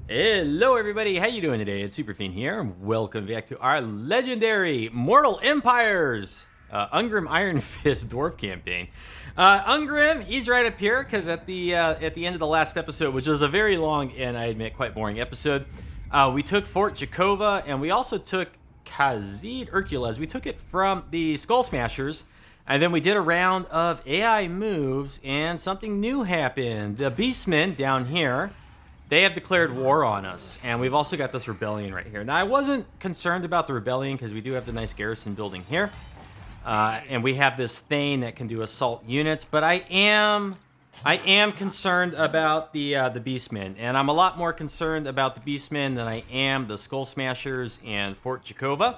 Hello everybody, how you doing today? It's Superfiend here, and welcome back to our legendary Mortal Empires Ungrim Ironfist Dwarf campaign. Ungrim, he's right up here, because at the end of the last episode, which was a very long and I admit quite boring episode, we took Fort Jakova, and we also took Kazid Hercules. We took it from the Skull Smashers, and then we did a round of AI moves, and something new happened. The beastmen down here, they have declared war on us, and we've also got this rebellion right here. Now, I wasn't concerned about the rebellion because we do have the nice garrison building here, and we have this Thane that can do assault units. But I am concerned about the beastmen, and I'm a lot more concerned about the beastmen than I am the Skull Smashers and Fort Jakova.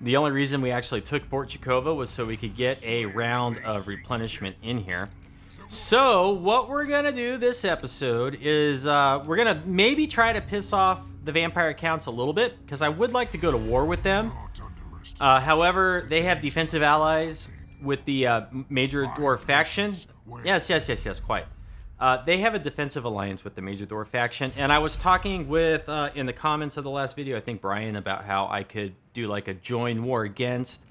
The only reason we actually took Fort Jakova was so we could get a round of replenishment in here. So, what we're going to do this episode is we're going to maybe try to piss off the vampire counts a little bit, because I would like to go to war with them. However, they have defensive allies with the Major Dwarf faction. Yes, quite. They have a defensive alliance with the Major Dwarf faction, and I was talking with, in the comments of the last video, I think Brian, about how I could do like a join war against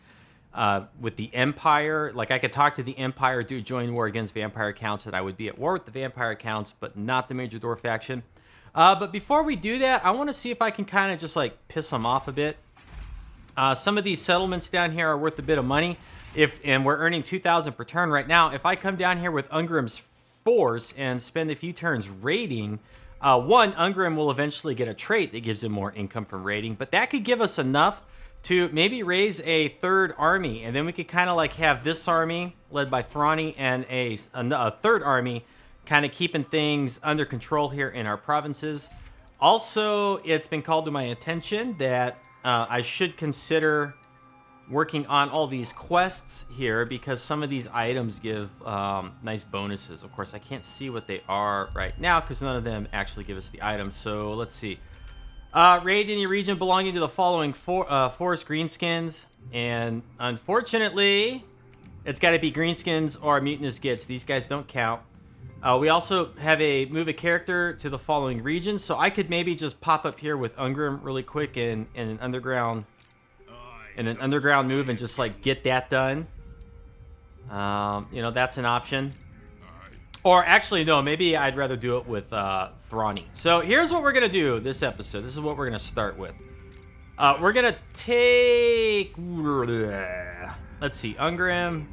with the Empire. Like, I could talk to the Empire, do join war against vampire counts, and I would be at war with the vampire counts, but not the Major Dwarf faction. But before we do that, I want to see if I can kind of just like piss them off a bit. Some of these settlements down here are worth a bit of money, and we're earning 2,000 per turn right now. If I come down here with Ungrim's force and spend a few turns raiding, Ungrim will eventually get a trait that gives him more income from raiding, but that could give us enough to maybe raise a third army, and then we could kind of like have this army led by Thrani and a third army kind of keeping things under control here in our provinces. Also, it's been called to my attention that I should consider working on all these quests here, because some of these items give nice bonuses. Of course, I can't see what they are right now because none of them actually give us the items. So let's see. Raid any region belonging to the following forest greenskins, and unfortunately, it's got to be greenskins or mutinous gits. These guys don't count. We also have a move a character to the following regions, so I could maybe just pop up here with Ungrim really quick in an underground move and just like get that done. You know, that's an option. Or actually, no, maybe I'd rather do it with Thrani. So here's what we're going to do this episode. This is what we're going to start with. We're going to take... Let's see, Ungrim.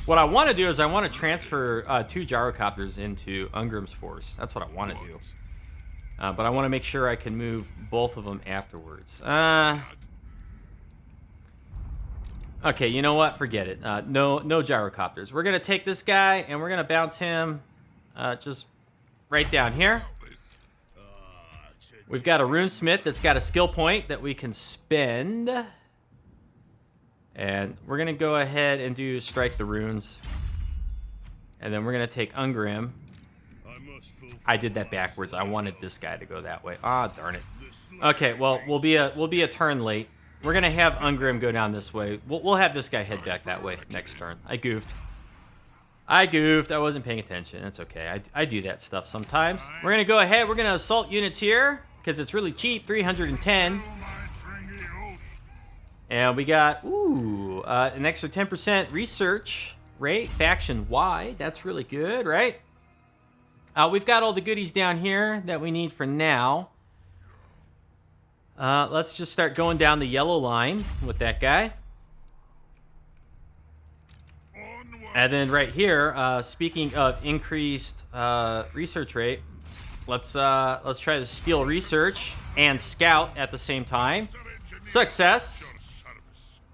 What I want to do is I want to transfer 2 gyrocopters into Ungrim's force. That's what I want to do. But I want to make sure I can move both of them afterwards. Okay, you know what? Forget it. No gyrocopters. We're going to take this guy, and we're going to bounce him just right down here. We've got a runesmith that's got a skill point that we can spend. And we're going to go ahead and do strike the runes. And then we're going to take Ungrim. I did that backwards. I wanted this guy to go that way. Ah, darn it. Okay, well, we'll be a turn late. We're going to have Ungrim go down this way. We'll have this guy head back that way next turn. I goofed. I wasn't paying attention. That's okay. I do that stuff sometimes. We're going to go ahead. We're going to assault units here because it's really cheap. 310. And we got, an extra 10% research rate. Faction wide. That's really good, right? We've got all the goodies down here that we need for now. Let's just start going down the yellow line with that guy. And then right here, speaking of increased research rate, let's try to steal research and scout at the same time. Success.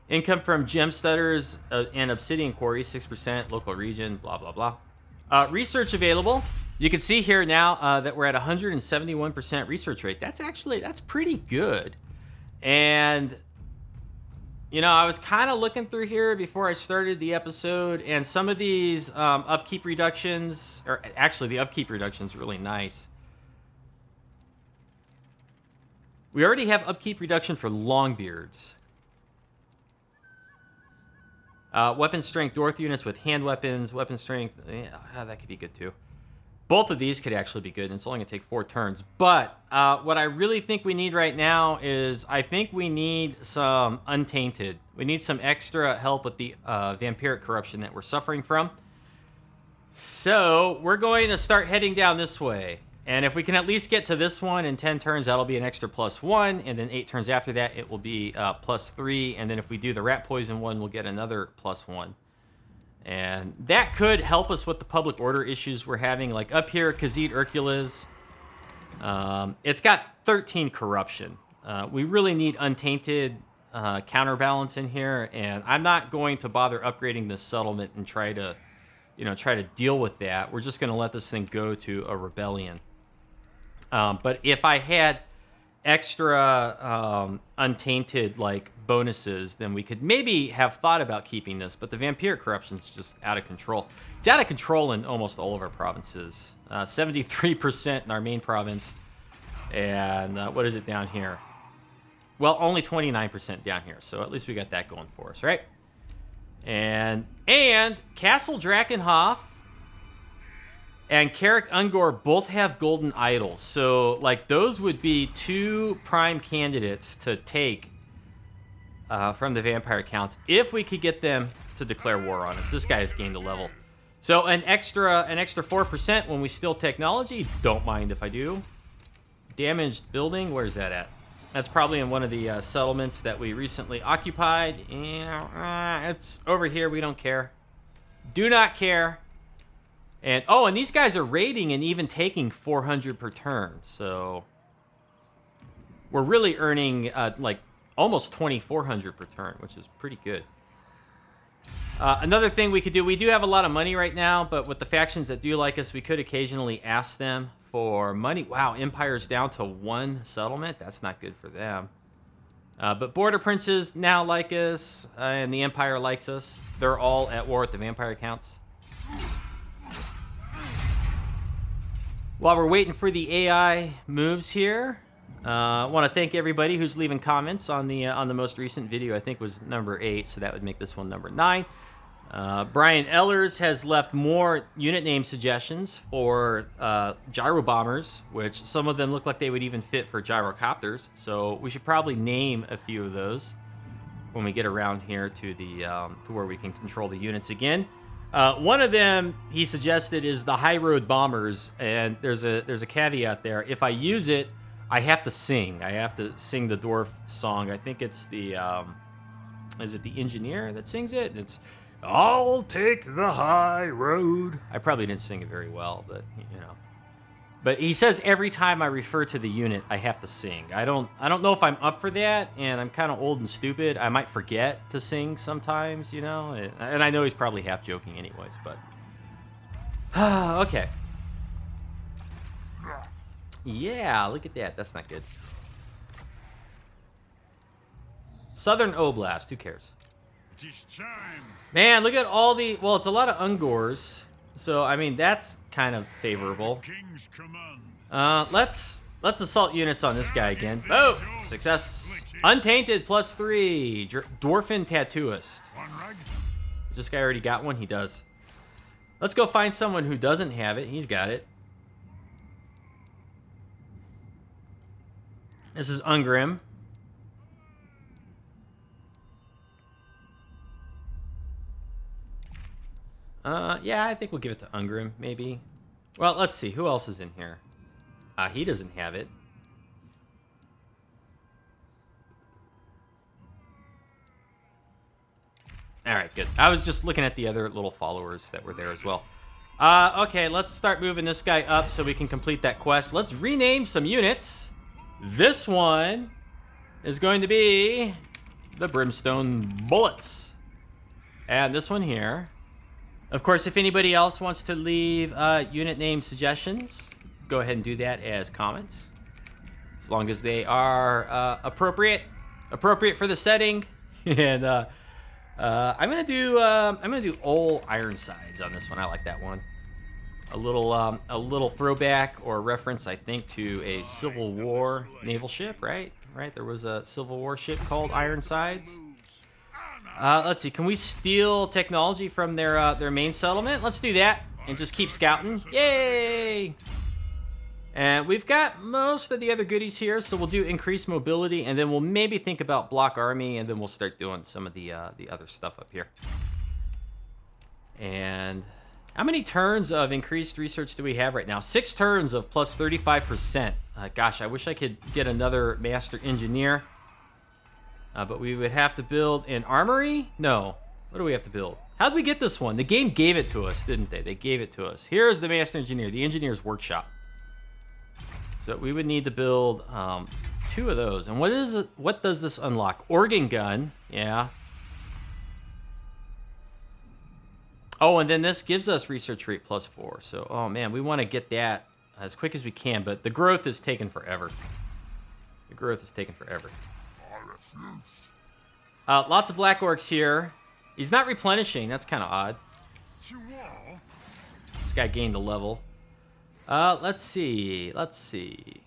Income from gem studders and obsidian quarries, 6%, local region, blah, blah, blah. Research available. You can see here now that we're at 171% research rate. That's pretty good. And, you know, I was kind of looking through here before I started the episode, and some of these upkeep reductions, or actually the upkeep reduction is really nice. We already have upkeep reduction for Longbeards. Weapon strength, Dwarf units with hand weapons, weapon strength, yeah, that could be good too. Both of these could actually be good, and it's only going to take 4 turns. But what I really think we need right now is I think we need some Untainted. We need some extra help with the vampiric corruption that we're suffering from. So we're going to start heading down this way. And if we can at least get to this one in 10 turns, that'll be an extra +1. And then 8 turns after that, it will be +3. And then if we do the rat poison one, we'll get another +1. And that could help us with the public order issues we're having. Like up here, Khazid Hercules. It's got 13 corruption. We really need Untainted counterbalance in here. And I'm not going to bother upgrading this settlement and try to deal with that. We're just going to let this thing go to a rebellion. But if I had extra Untainted like bonuses, then we could maybe have thought about keeping this. But the vampiric corruption is just out of control. It's out of control in almost all of our provinces. 73% in our main province, and what is it down here? Well, only 29% down here. So at least we got that going for us, right? And Castle Drakenhof and Karak Ungor both have golden idols. So, like, those would be 2 prime candidates to take from the vampire counts if we could get them to declare war on us. This guy has gained a level. So an extra 4% when we steal technology. Don't mind if I do. Damaged building. Where's that at? That's probably in one of the settlements that we recently occupied. Yeah, it's over here. We don't care. Do not care. And and these guys are raiding and even taking 400 per turn. So we're really earning like almost 2,400 per turn, which is pretty good. Another thing we could do, we do have a lot of money right now, but with the factions that do like us, we could occasionally ask them for money. Wow, Empire's down to 1 settlement. That's not good for them. But Border Princes now like us, and the Empire likes us. They're all at war with the vampire counts. While we're waiting for the AI moves here, I want to thank everybody who's leaving comments on the most recent video. I think was number 8, so that would make this one number 9. Brian Ellers has left more unit name suggestions for gyro bombers, which some of them look like they would even fit for gyrocopters. So we should probably name a few of those when we get around here to the to where we can control the units again. One of them he suggested is the high road bombers, and there's a caveat there. If I use it, I have to sing. I have to sing the Dwarf song. I think it's the is it the engineer that sings it? It's "I'll take the high road." I probably didn't sing it very well, but you know. But he says every time I refer to the unit, I have to sing. I don't know if I'm up for that, and I'm kind of old and stupid. I might forget to sing sometimes, you know. And I know he's probably half joking anyways, but okay. Yeah, look at that. That's not good. Southern Oblast. Who cares? Man, look at all the... Well, it's a lot of Ungors. So, I mean, that's kind of favorable. Let's assault units on this guy again. Oh! Success. Untainted +3. Dwarfin Tattooist. Does this guy already got one? He does. Let's go find someone who doesn't have it. He's got it. This is Ungrim. Yeah, I think we'll give it to Ungrim, maybe. Well, let's see. Who else is in here? He doesn't have it. All right, good. I was just looking at the other little followers that were there as well. Okay, let's start moving this guy up so we can complete that quest. Let's rename some units. This one is going to be the Brimstone Bullets. And this one here. Of course, if anybody else wants to leave unit name suggestions, go ahead and do that as comments. As long as they are appropriate for the setting. And I'm gonna do Old Ironsides on this one. I like that one. A little throwback or reference, I think, to a Civil War naval ship, right? Right. There was a Civil War ship called Ironsides. Let's see. Can we steal technology from their main settlement? Let's do that. and just keep scouting. Yay! And we've got most of the other goodies here, so we'll do increased mobility, and then we'll maybe think about block army, and then we'll start doing some of the other stuff up here. And how many turns of increased research do we have right now? 6 turns of plus 35%. Gosh, I wish I could get another master engineer. But we would have to build an armory? No. What do we have to build? How'd we get this one? The game gave it to us, didn't they? They gave it to us. Here's the master engineer, the engineer's workshop. So we would need to build 2 of those. And what is it? What does this unlock? Organ gun. Yeah. Oh, and then this gives us research rate plus 4. So, oh man, we want to get that as quick as we can. But the growth is taking forever. The growth is taking forever. Lots of black orcs here. He's not replenishing. That's kind of odd. This guy gained a level. Let's see. Let's see.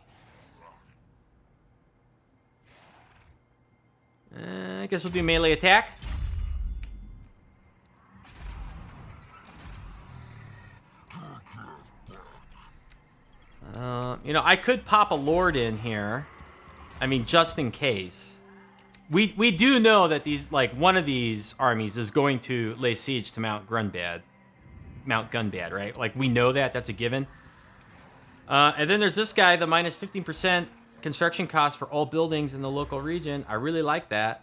I guess we'll do melee attack. You know, I could pop a lord in here. I mean, just in case. We do know that these, like, one of these armies is going to lay siege to Mount Gunbad. Mount Gunbad, right? Like, we know that. That's a given. And then there's this guy, the minus 15% construction cost for all buildings in the local region. I really like that.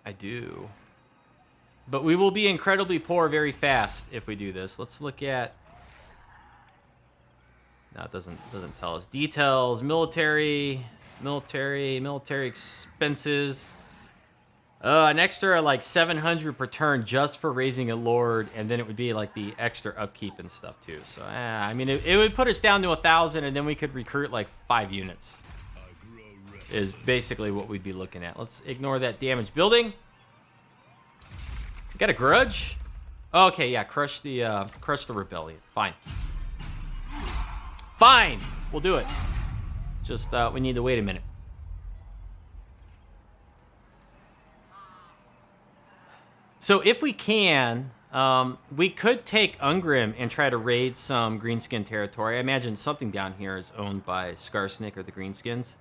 I do. But we will be incredibly poor very fast if we do this. Let's look at... No, it doesn't tell us. Details, military expenses. An extra like 700 per turn just for raising a lord, and then it would be like the extra upkeep and stuff too. So, I mean, it would put us down to 1,000, and then we could recruit like 5 units. Is basically what we'd be looking at. Let's ignore that damaged building. Got a grudge? Oh, okay, yeah, crush the rebellion. Fine. Fine, we'll do it. Just we need to wait a minute. So if we can, we could take Ungrim and try to raid some greenskin territory. I imagine something down here is owned by Skarsnik or the Greenskins.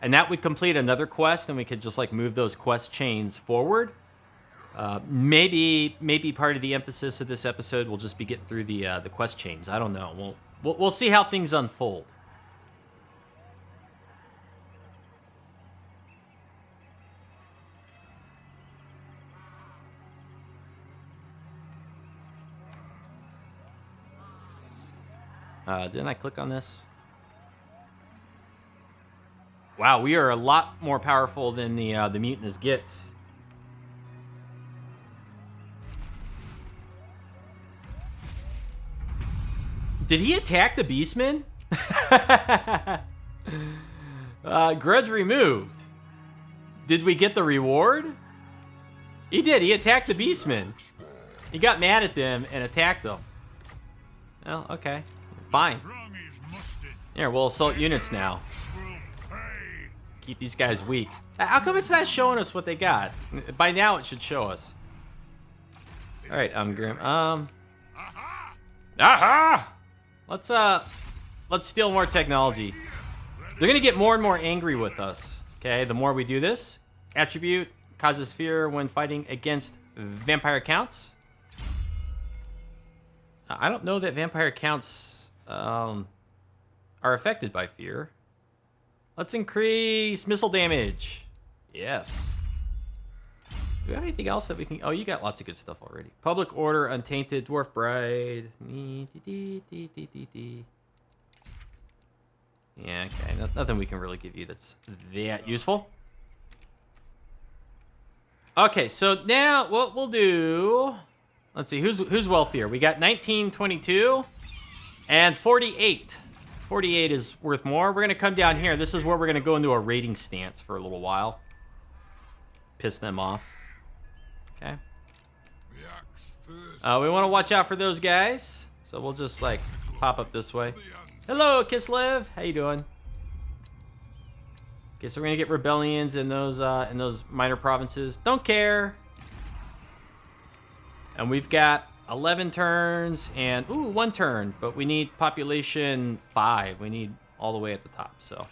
And that would complete another quest, and we could just like move those quest chains forward. Maybe part of the emphasis of this episode will just be getting through the quest chains. I don't know. We'll see how things unfold. Didn't I click on this? Wow, we are a lot more powerful than the mutinous gets. Did he attack the beastmen? Grudge removed. Did we get the reward? He did. He attacked the beastmen. He got mad at them and attacked them. Well, okay. Fine. Here, we'll assault units now. Keep these guys weak. How come it's not showing us what they got? By now it should show us. Alright, Ungrim. Aha! Let's steal more technology. They're gonna get more and more angry with us. Okay, the more we do this. Attribute causes fear when fighting against vampire counts. I don't know that vampire counts are affected by fear. Let's increase missile damage. Yes. Do we have anything else that we can... Oh, you got lots of good stuff already. Public Order, Untainted, Dwarf Bride. Yeah, okay. Nothing we can really give you that's that useful. Okay, so now what we'll do... Let's see, who's wealthier? We got 19, 22, and 48. 48 is worth more. We're going to come down here. This is where we're going to go into a raiding stance for a little while. Piss them off. Okay. We want to watch out for those guys. So we'll just, like, pop up this way. Hello, Kislev. How you doing? Okay, so we're going to get rebellions in those minor provinces. Don't care. And we've got 11 turns and, ooh, 1 turn. But we need population 5. We need all the way at the top, so.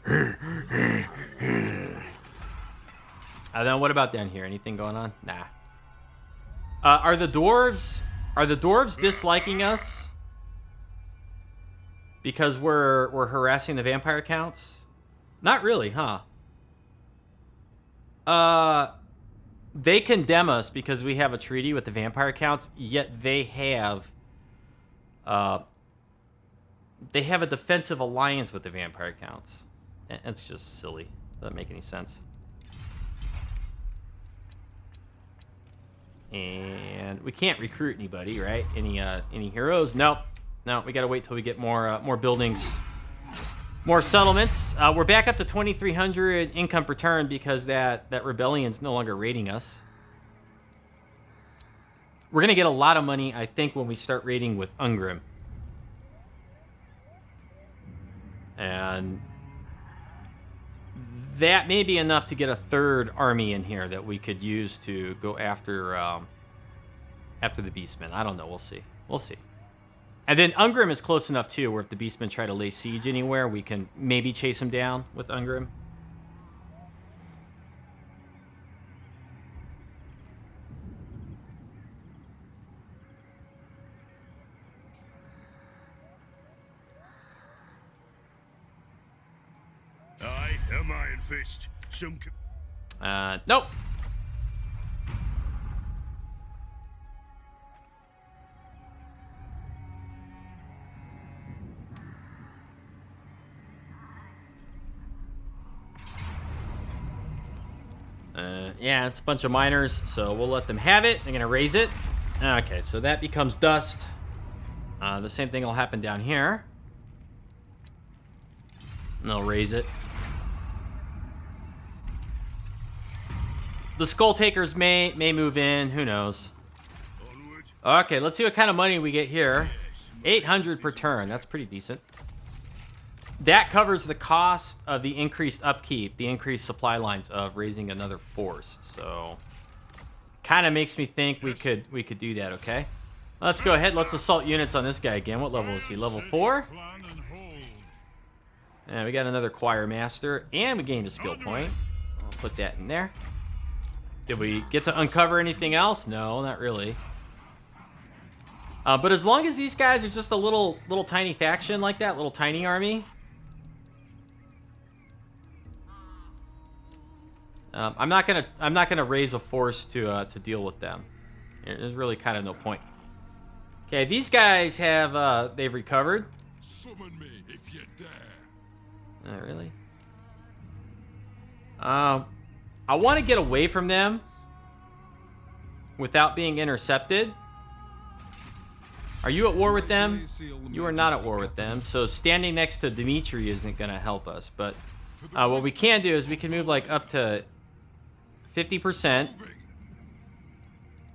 Then what about down here? Anything going on? Nah. Are the dwarves disliking us? Because we're harassing the vampire counts? Not really, huh? They condemn us because we have a treaty with the vampire counts, yet they have a defensive alliance with the vampire counts. It's just silly. Doesn't make any sense. And we can't recruit anybody, right? Any heroes? Nope. No, we gotta wait till we get more buildings, more settlements. We're back up to 2,300 income per turn because that rebellion's no longer raiding us. We're gonna get a lot of money, I think, when we start raiding with Ungrim. And that may be enough to get a 3rd army in here that we could use to go after the beastmen. I don't know. We'll see. We'll see. And then Ungrim is close enough, too, where if the beastmen try to lay siege anywhere, we can maybe chase them down with Ungrim. I am Ironfist. Nope. Yeah, it's a bunch of miners, so we'll let them have it. They're gonna raise it. Okay, so that becomes dust. The same thing will happen down here. And they'll raise it. The Skull Takers may move in. Who knows? Okay, let's see what kind of money we get here. 800 per turn. That's pretty decent. That covers the cost of the increased upkeep, the increased supply lines of raising another force. So, kind of makes me think we could do that. Okay, let's go ahead. Let's assault units on this guy again. What level is he? Level 4. And we got another choir master, and we gained a skill point. I'll put that in there. Did we get to uncover anything else? No, not really. But as long as these guys are just a little tiny faction like that, little tiny army. I'm not gonna raise a force to deal with them. There's really kind of no point. Okay, these guys have they've recovered. Summon me if you dare. Not really. I want to get away from them without being intercepted. Are you at war with them? You are not at war with them. So standing next to Dimitri isn't going to help us. But what we can do is we can move like up to 50%.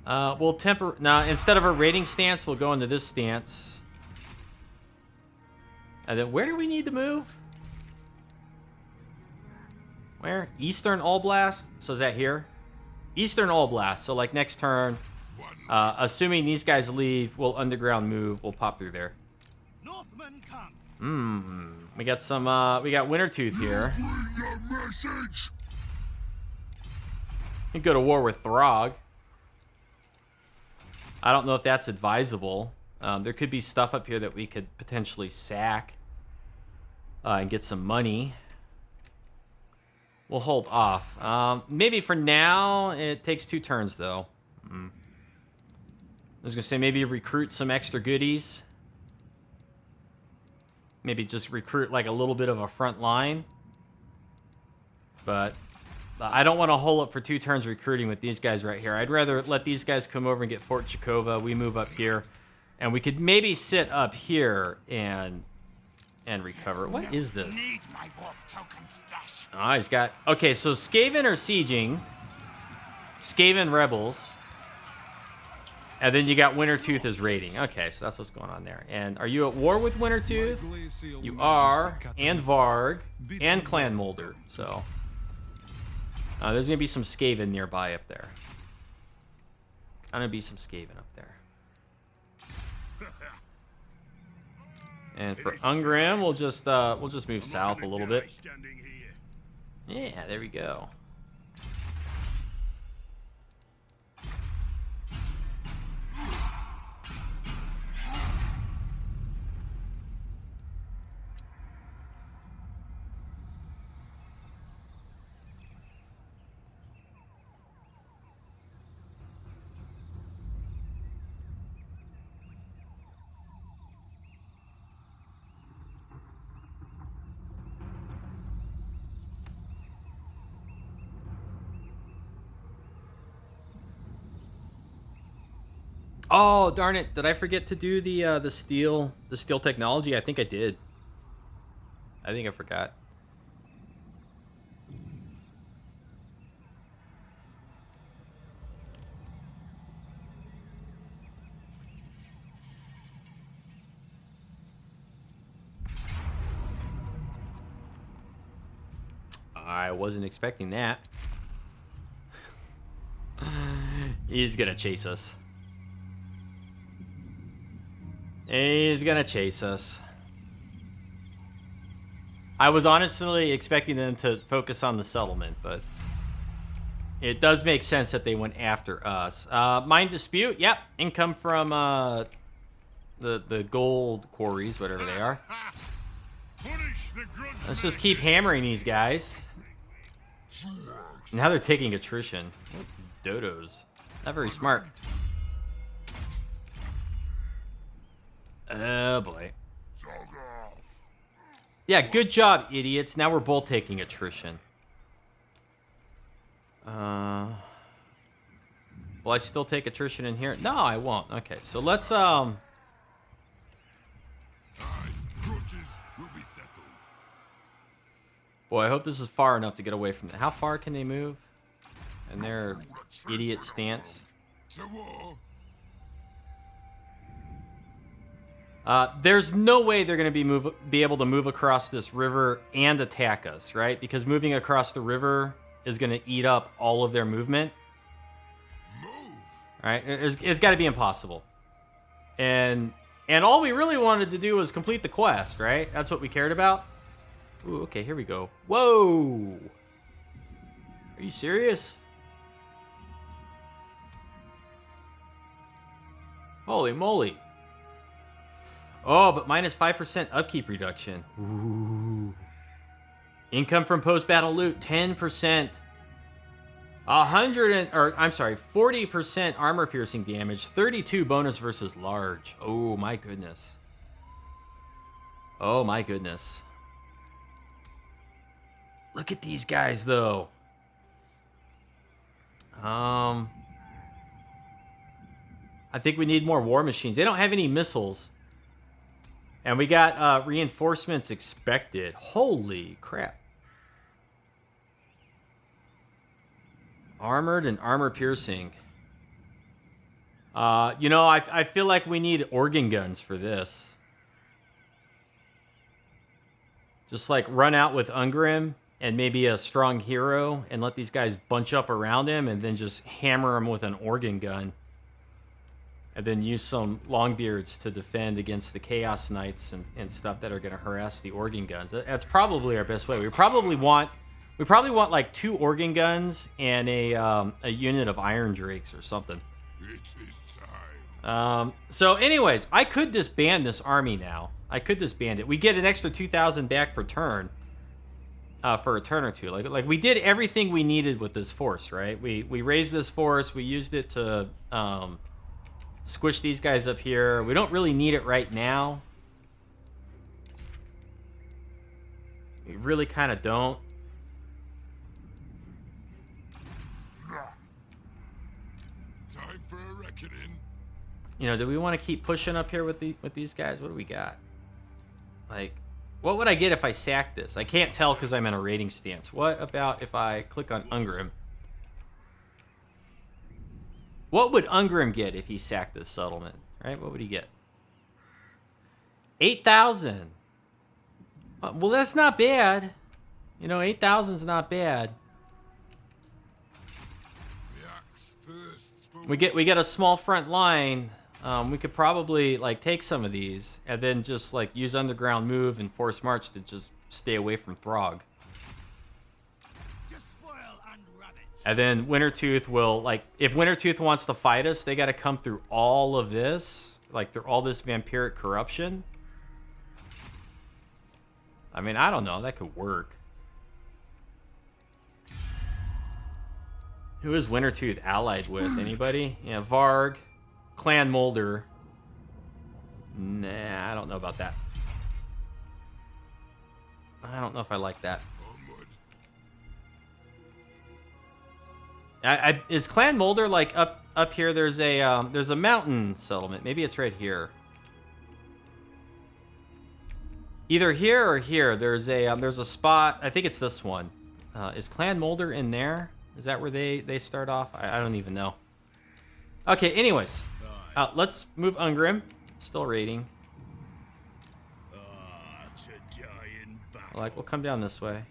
We'll temper... Now, instead of a raiding stance, we'll go into this stance. And then where do we need to move? Where? Eastern Allblast? So is that here? Eastern Allblast. So like next turn, assuming these guys leave, we'll underground move. We'll pop through there. Northmen come. We got some, we got Wintertooth here. We go to war with Throg. I don't know if that's advisable. There could be stuff up here that we could potentially sack and get some money. We'll hold off. Maybe for now, it takes 2 turns, though. I was going to say maybe recruit some extra goodies. Maybe just recruit like a little bit of a front line. But I don't want to hold up for 2 turns recruiting with these guys right here. I'd rather let these guys come over and get Fort Chakova. We move up here. And we could maybe sit up here and recover. What is this? Oh, he's got... Okay, so Skaven are sieging. Skaven rebels. And then you got Wintertooth is raiding. Okay, so that's what's going on there. And are you at war with Wintertooth? You are. And Varg. And Clan Molder. So... there's going to be some Skaven nearby up there. Gonna be some Skaven up there. And for Ungrim, we'll just move south a little bit. Yeah, there we go. Oh, darn it. Did I forget to do the steel technology? I think I did. I think I forgot. I wasn't expecting that. He's gonna chase us. He's gonna chase us. I was honestly expecting them to focus on the settlement, but it does make sense that they went after us. Mine dispute, yep. Income from the gold quarries, whatever they are. Let's just keep hammering these guys. Now they're taking attrition. Dodos. Not very smart. Oh boy. Yeah, good job, idiots. Now we're both taking attrition. Will I still take attrition in here? No, I won't. Okay, so let's Boy, I hope this is far enough to get away from it. How far can they move? And their idiot stance. There's no way they're going to be able to move across this river and attack us, right? Because moving across the river is going to eat up all of their movement. Right? It's got to be impossible. And all we really wanted to do was complete the quest, right? That's what we cared about. Ooh, okay, here we go. Whoa! Are you serious? Holy moly. Oh, but minus 5% upkeep reduction. Ooh. Income from post-battle loot, 10%. 40% armor piercing damage, 32 bonus versus large. Oh my goodness. Oh my goodness. Look at these guys though. I think we need more war machines. They don't have any missiles. And we got reinforcements expected. Holy crap. Armored and armor piercing. You know, I feel like we need organ guns for this. Just like run out with Ungrim and maybe a strong hero and let these guys bunch up around him and then just hammer him with an organ gun. And then use some Longbeards to defend against the Chaos Knights and stuff that are going to harass the organ guns. That's probably our best way. We probably want like 2 organ guns and a unit of Iron Drakes or something. It is time. So anyways, I could disband this army now. I could disband it. We get an extra 2,000 back per turn for a turn or two. Like we did everything we needed with this force, right? We raised this force. We used it to squish these guys up here. We don't really need it right now. We really kind of don't. Time for a reckoning. You know, do we want to keep pushing up here with these guys? What do we got? Like, what would I get if I sack this? I can't tell because I'm in a raiding stance. What about if I click on Ungrim? What would Ungrim get if he sacked this settlement? Right? What would he get? 8,000. Well, that's not bad. You know, 8,000 is not bad. we get a small front line, we could probably like take some of these and then just like use underground move and force march to just stay away from Throg. And then Wintertooth will, like, if Wintertooth wants to fight us, they got to come through all of this, like through all this vampiric corruption. I mean, I don't know, that could work. Who is Wintertooth allied with? Anybody? Yeah, Varg, Clan Molder. Nah, I don't know about that. I don't know if I like that. Is Clan Molder like up here? There's a mountain settlement. Maybe it's right here. Either here or here. There's a spot. I think it's this one. Is Clan Molder in there? Is that where they start off? I don't even know. Okay. Anyways, let's move Ungrim. Still raiding. Like we'll come down this way.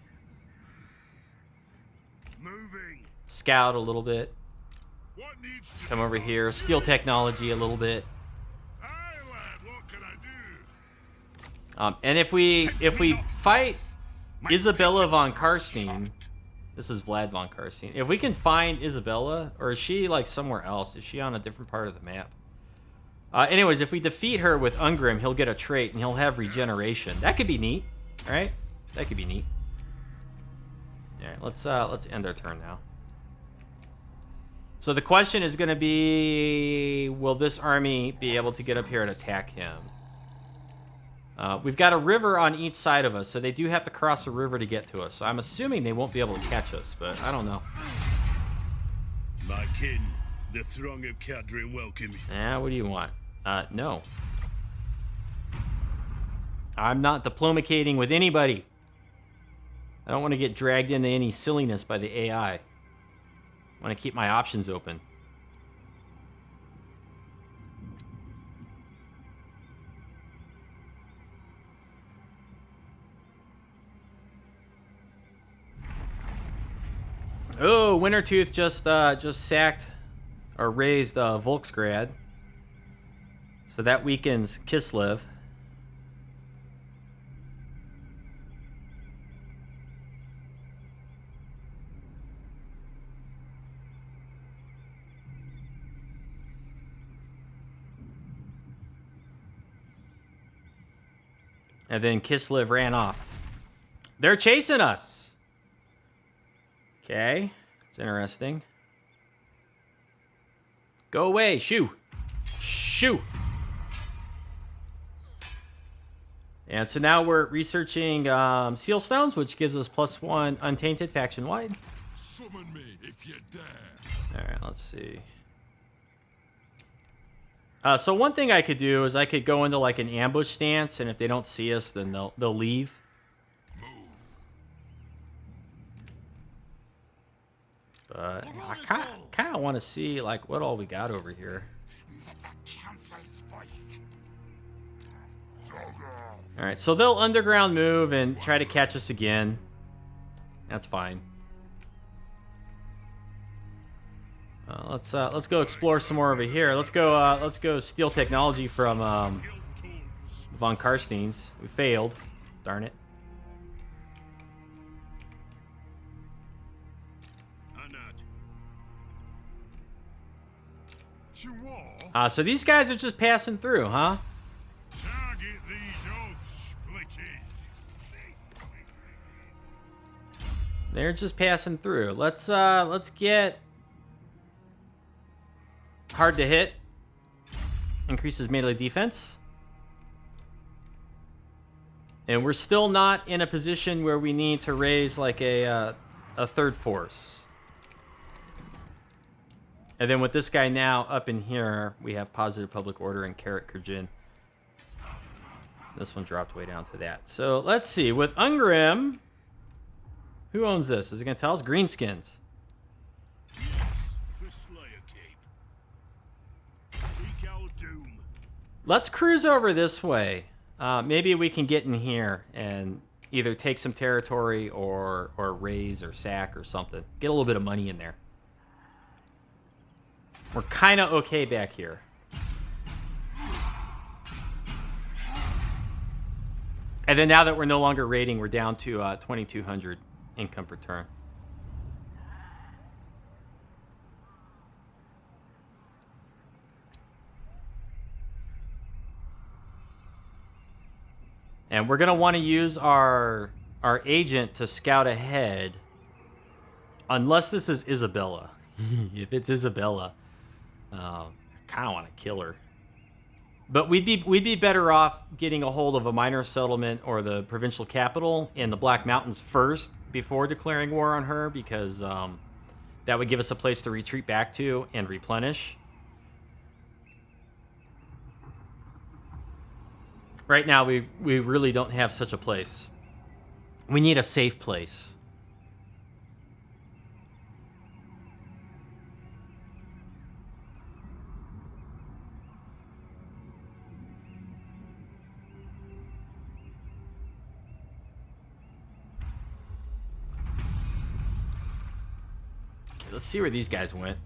Scout a little bit. Come over here. Steal technology a little bit. And if we fight Isabella von Karstein, this is Vlad von Karstein. If we can find Isabella, or is she like somewhere else? Is she on a different part of the map? Anyways, if we defeat her with Ungrim, he'll get a trait and he'll have regeneration. That could be neat, right? That could be neat. All right, let's end our turn now. So the question is going to be, will this army be able to get up here and attack him? We've got a river on each side of us, so they do have to cross a river to get to us. So I'm assuming they won't be able to catch us, but I don't know. My kin, the throng of Kadrin welcome you. What do you want? No. I'm not diplomacating with anybody. I don't want to get dragged into any silliness by the AI. I want to keep my options open. Oh, Wintertooth just sacked or raised Volksgrad. So that weakens Kislev. And then Kislev ran off. They're chasing us. Okay, it's interesting. Go away, shoo. Shoo. And so now we're researching seal stones, which gives us +1 untainted faction wide. Summon me if you dare. All right, let's see. So one thing I could do is I could go into like an ambush stance, and if they don't see us, then they'll leave. But I kind of want to see like what all we got over here. All right, so they'll underground move and try to catch us again. That's fine. Let's go explore some more over here. Let's go steal technology from von Karsteins. We failed. Darn it. So these guys are just passing through, huh? Target these oath splitters. They're just passing through. Let's get hard to hit. Increases melee defense. And we're still not in a position where we need to raise like a third force. And then with this guy now up in here, we have positive public order and Karak Kadrin. This one dropped way down to that. So let's see. With Ungrim, who owns this? Is it going to tell us? Greenskins. Let's cruise over this way. Maybe we can get in here and either take some territory or raise or sack or something. Get a little bit of money in there. We're kind of okay back here. And then now that we're no longer raiding, we're down to 2,200 income per turn. And we're going to want to use our agent to scout ahead. Unless this is Isabella. If it's Isabella, I kind of want to kill her. But we'd be better off getting a hold of a minor settlement or the provincial capital in the Black Mountains first before declaring war on her, because that would give us a place to retreat back to and replenish. Right now, we really don't have such a place. We need a safe place. Okay, let's see where these guys went.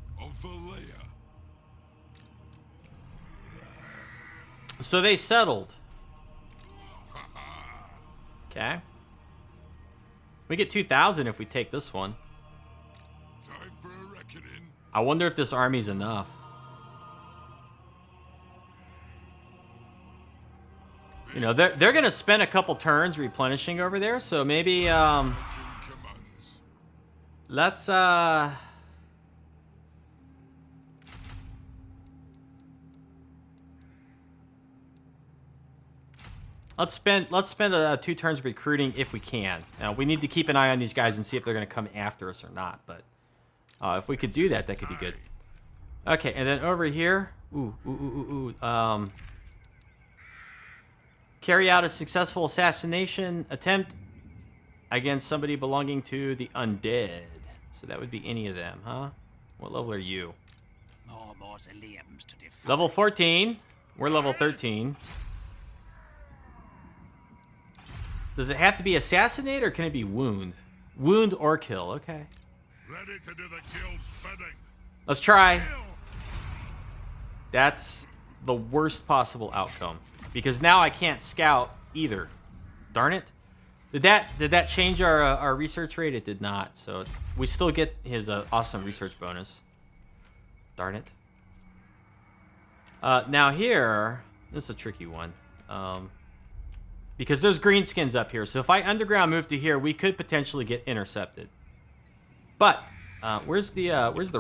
So they settled. Okay. We get 2,000 if we take this one. Time for a reckoning. I wonder if this army's enough. You know, they're gonna spend a couple turns replenishing over there, so maybe let's spend 2 turns recruiting if we can. Now we need to keep an eye on these guys and see if they're going to come after us or not. But if we could do that, that could be good. Okay, and then over here, carry out a successful assassination attempt against somebody belonging to the undead. So that would be any of them, huh? What level are you? More mausoleums to defend. Level 14. We're level 13. Does it have to be assassinate or can it be wound? Wound or kill, okay. Ready to do the guild's bidding. Let's try. That's the worst possible outcome. Because now I can't scout either. Darn it. Did that change our research rate? It did not. So we still get his awesome research bonus. Darn it. Now here, this is a tricky one. Because there's greenskins up here. So if I underground move to here, we could potentially get intercepted. But where's the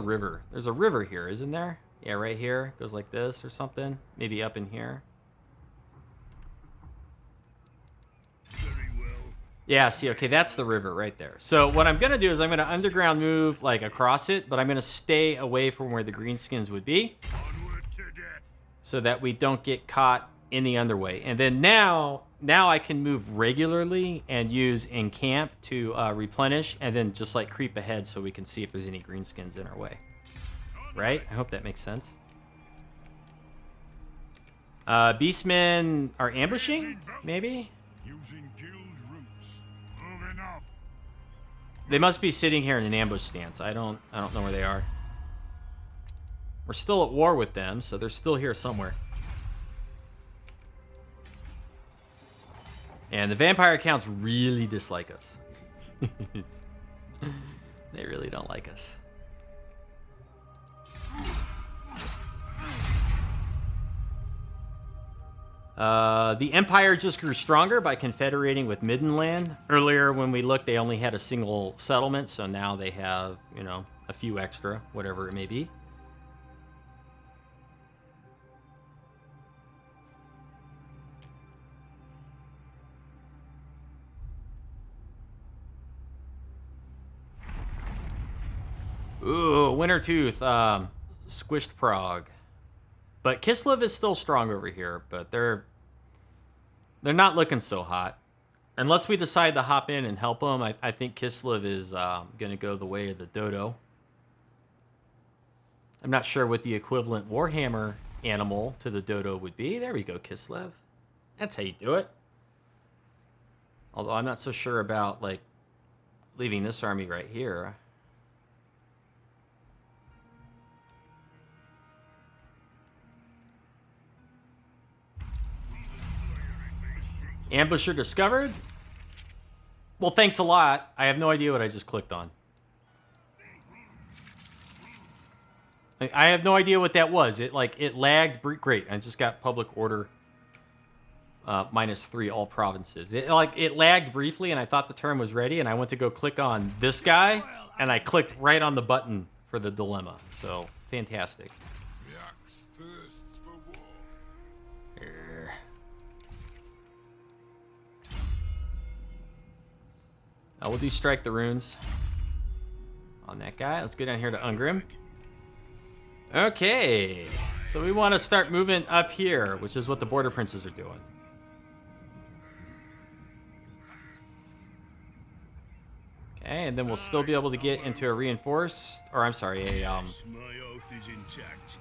river? There's a river here, isn't there? Yeah, right here. It goes like this or something. Maybe up in here. Very well. Yeah, see, okay, that's the river right there. So what I'm going to do is I'm going to underground move like across it, but I'm going to stay away from where the greenskins would be. Onward to death. So that we don't get caught in the underway. And then now I can move regularly and use encamp to replenish and then just like creep ahead so we can see if there's any greenskins in our way. Right? I hope that makes sense. Beastmen are ambushing? Maybe? Using guild routes. Moving off. They must be sitting here in an ambush stance. I don't know where they are. We're still at war with them, so they're still here somewhere. And the vampire accounts really dislike us. They really don't like us. The Empire just grew stronger by confederating with Middenland. Earlier when we looked, they only had a single settlement, so now they have, you know, a few extra, whatever it may be. Ooh, Wintertooth, squished Prague. But Kislev is still strong over here, but they're not looking so hot. Unless we decide to hop in and help them, I think Kislev is going to go the way of the dodo. I'm not sure what the equivalent Warhammer animal to the dodo would be. There we go, Kislev. That's how you do it. Although I'm not so sure about, like, leaving this army right here. Ambusher discovered. Well, thanks a lot. I have no idea what I just clicked on. I have no idea what that was. It lagged. Great. I just got public order -3 all provinces. It lagged briefly, and I thought the turn was ready, and I went to go click on this guy, and I clicked right on the button for the dilemma. So fantastic. The axe thirsts for war. We'll do strike the runes on that guy. Let's go down here to Ungrim. Okay, so we want to start moving up here, which is what the border princes are doing. Okay, and then we'll still be able to get into a reinforced, or I'm sorry, My oath is intact.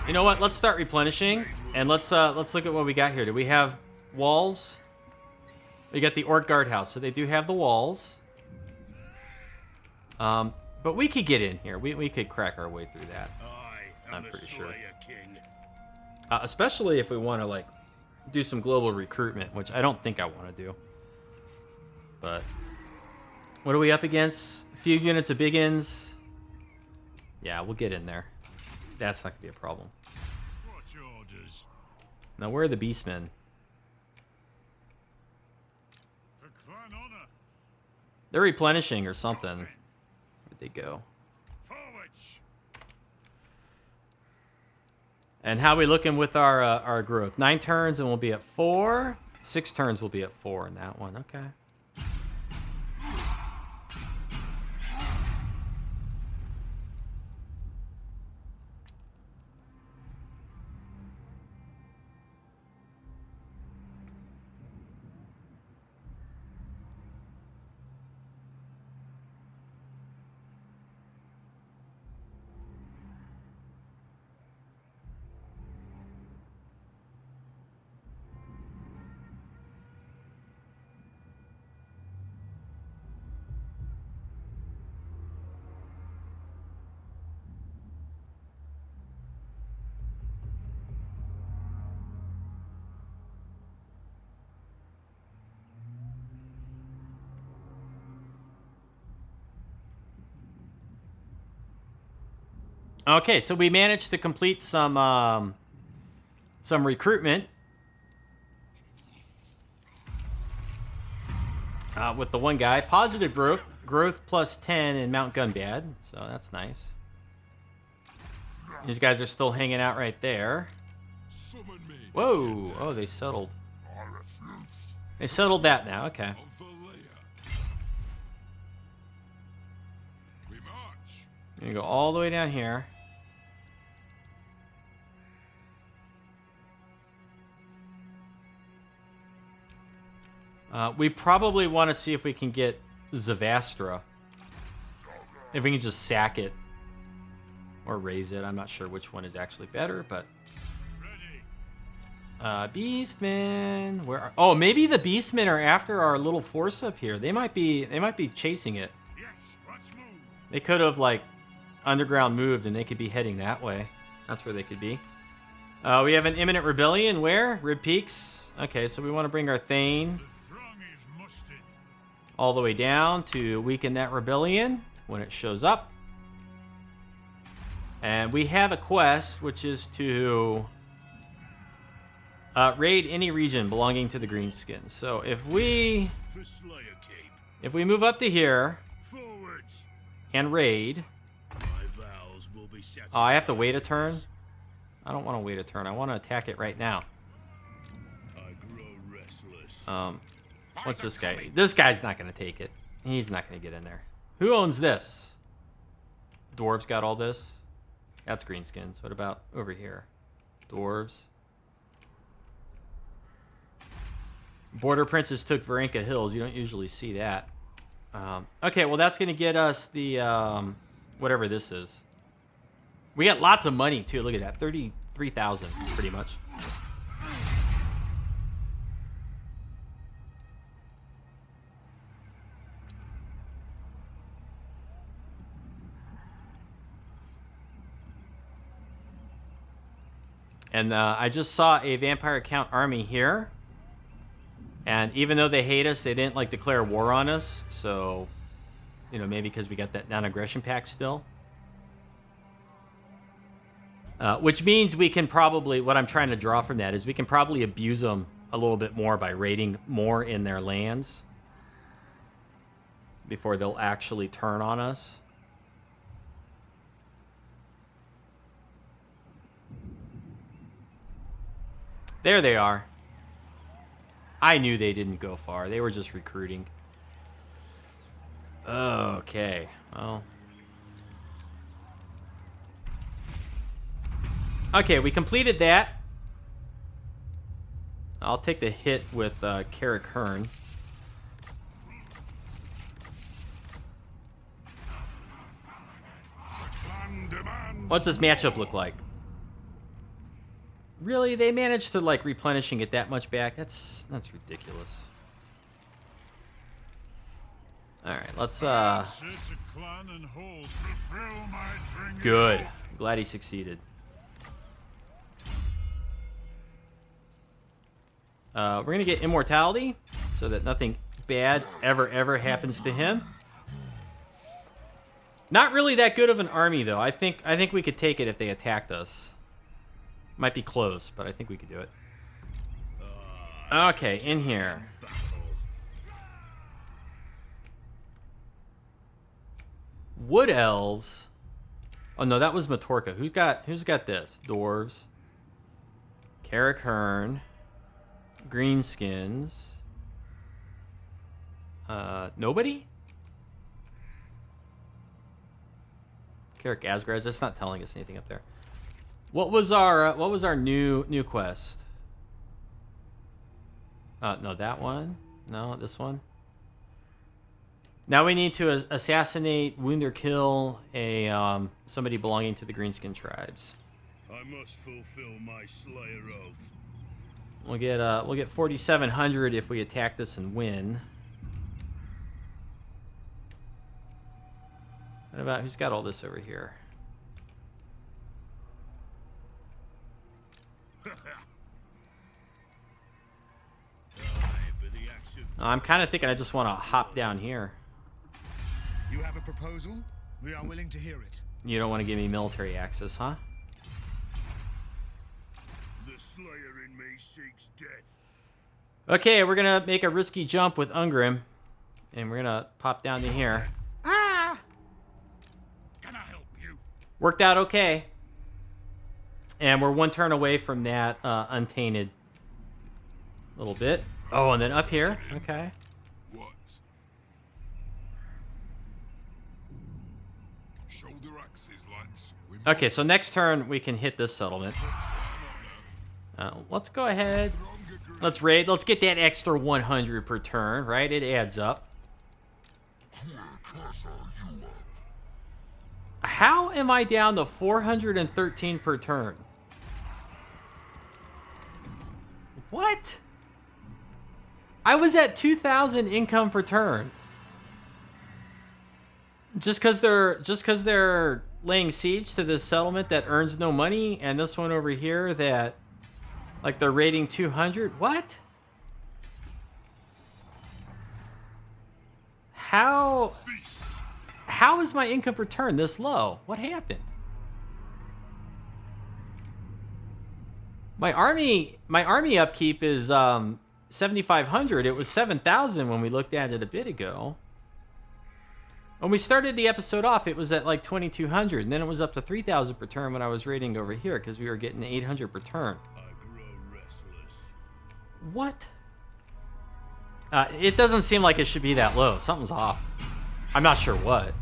you know what? Let's start replenishing, and let's look at what we got here. Do we have walls? We got the Orc Guardhouse, so they do have the walls. But we could get in here. We could crack our way through that. I'm pretty sure. King. Especially if we want to like do some global recruitment, which I don't think I want to do. But what are we up against? A few units of biggins. Yeah, we'll get in there. That's not gonna be a problem. What's your orders? Now where are the beastmen? For clan honor. They're replenishing or something. Where'd they go? Forwards. And how we looking with our growth? 9 turns and we'll be at 4. 6 turns we'll be at 4 in that one. Okay. Okay, so we managed to complete some recruitment with the one guy. Positive growth plus 10 in Mount Gunbad, so that's nice. These guys are still hanging out right there. Summon me. Whoa! Oh, they settled. I refuse. They settled that now. Okay. Of Valea. We march. I'm gonna go all the way down here. We probably want to see if we can get Zavastra. If we can just sack it. Or raise it. I'm not sure which one is actually better, but... Ready. Beastmen. Where are... Oh, maybe the Beastmen are after our little force up here. They might be chasing it. Yes, let's move. They could have, like, underground moved, and they could be heading that way. That's where they could be. We have an imminent rebellion. Where? Rib Peaks. Okay, so we want to bring our Thane The throng is mustered. all the way down to weaken that rebellion when it shows up. And we have a quest, which is to raid any region belonging to the Greenskins. So if we For Slayer Cape. move up to here Forwards. and raid... My vows will be satisfied. Oh, I have to wait a turn? I don't want to wait a turn. I want to attack it right now. I grow restless. What's this guy? This guy's not going to take it. He's not going to get in there. Who owns this? Dwarves got all this? That's Greenskins. What about over here? Dwarves. Border Princes took Varenka Hills. You don't usually see that. Okay, well, that's going to get us the... whatever this is. We got lots of money, too. Look at that. 33,000, pretty much. And I just saw a Vampire Count army here. And even though they hate us, they didn't like declare war on us. So, you know, maybe because we got that non-aggression pact still. Which means we can probably, what I'm trying to draw from that is we can probably abuse them a little bit more by raiding more in their lands before they'll actually turn on us. There they are. I knew they didn't go far. They were just recruiting. Okay. Well. Okay, we completed that. I'll take the hit with Karak Kadrin. What's this matchup look like? Really? They managed to, like, replenishing it that much back? That's ridiculous. Alright, let's, Good. Glad he succeeded. We're gonna get immortality, so that nothing bad ever happens to him. Not really that good of an army, though. I think we could take it if they attacked us. Might be close, but I think we could do it. Okay, in here. Wood elves. Oh no, that was Matorka. Who's got this? Dwarves. Karak Kadrin. Greenskins. Nobody? Karak Asgard. That's not telling us anything up there. What was our new quest? No, that one. No, this one. Now we need to assassinate, wound, or kill a somebody belonging to the Greenskin tribes. I must fulfill my Slayer oath. We'll get 4,700 if we attack this and win. What about who's got all this over here? I'm kind of thinking I just want to hop down here. You have a proposal? We are willing to hear it. You don't want to give me military access, huh? The Slayer in me seeks death. Okay, we're gonna make a risky jump with Ungrim, and we're gonna pop down to here. Ah! Can I help you? Worked out okay. And we're one turn away from that untainted little bit. Oh, and then up here. Okay. What? Shoulder axes, lads. Okay, so next turn we can hit this settlement. Let's go ahead. Let's raid. Let's get that extra 100 per turn, right? It adds up. How am I down to 413 per turn? What? I was at 2,000 income per turn. Just because they're laying siege to this settlement that earns no money, and this one over here that, like, they're raiding 200. What? How is my income per turn this low? What happened? My army upkeep is 7,500. It was 7,000 when we looked at it a bit ago. When we started the episode off, it was at like 2,200, and then it was up to 3,000 per turn when I was raiding over here because we were getting 800 per turn. I grow restless. What? It doesn't seem like it should be that low. Something's off. I'm not sure what.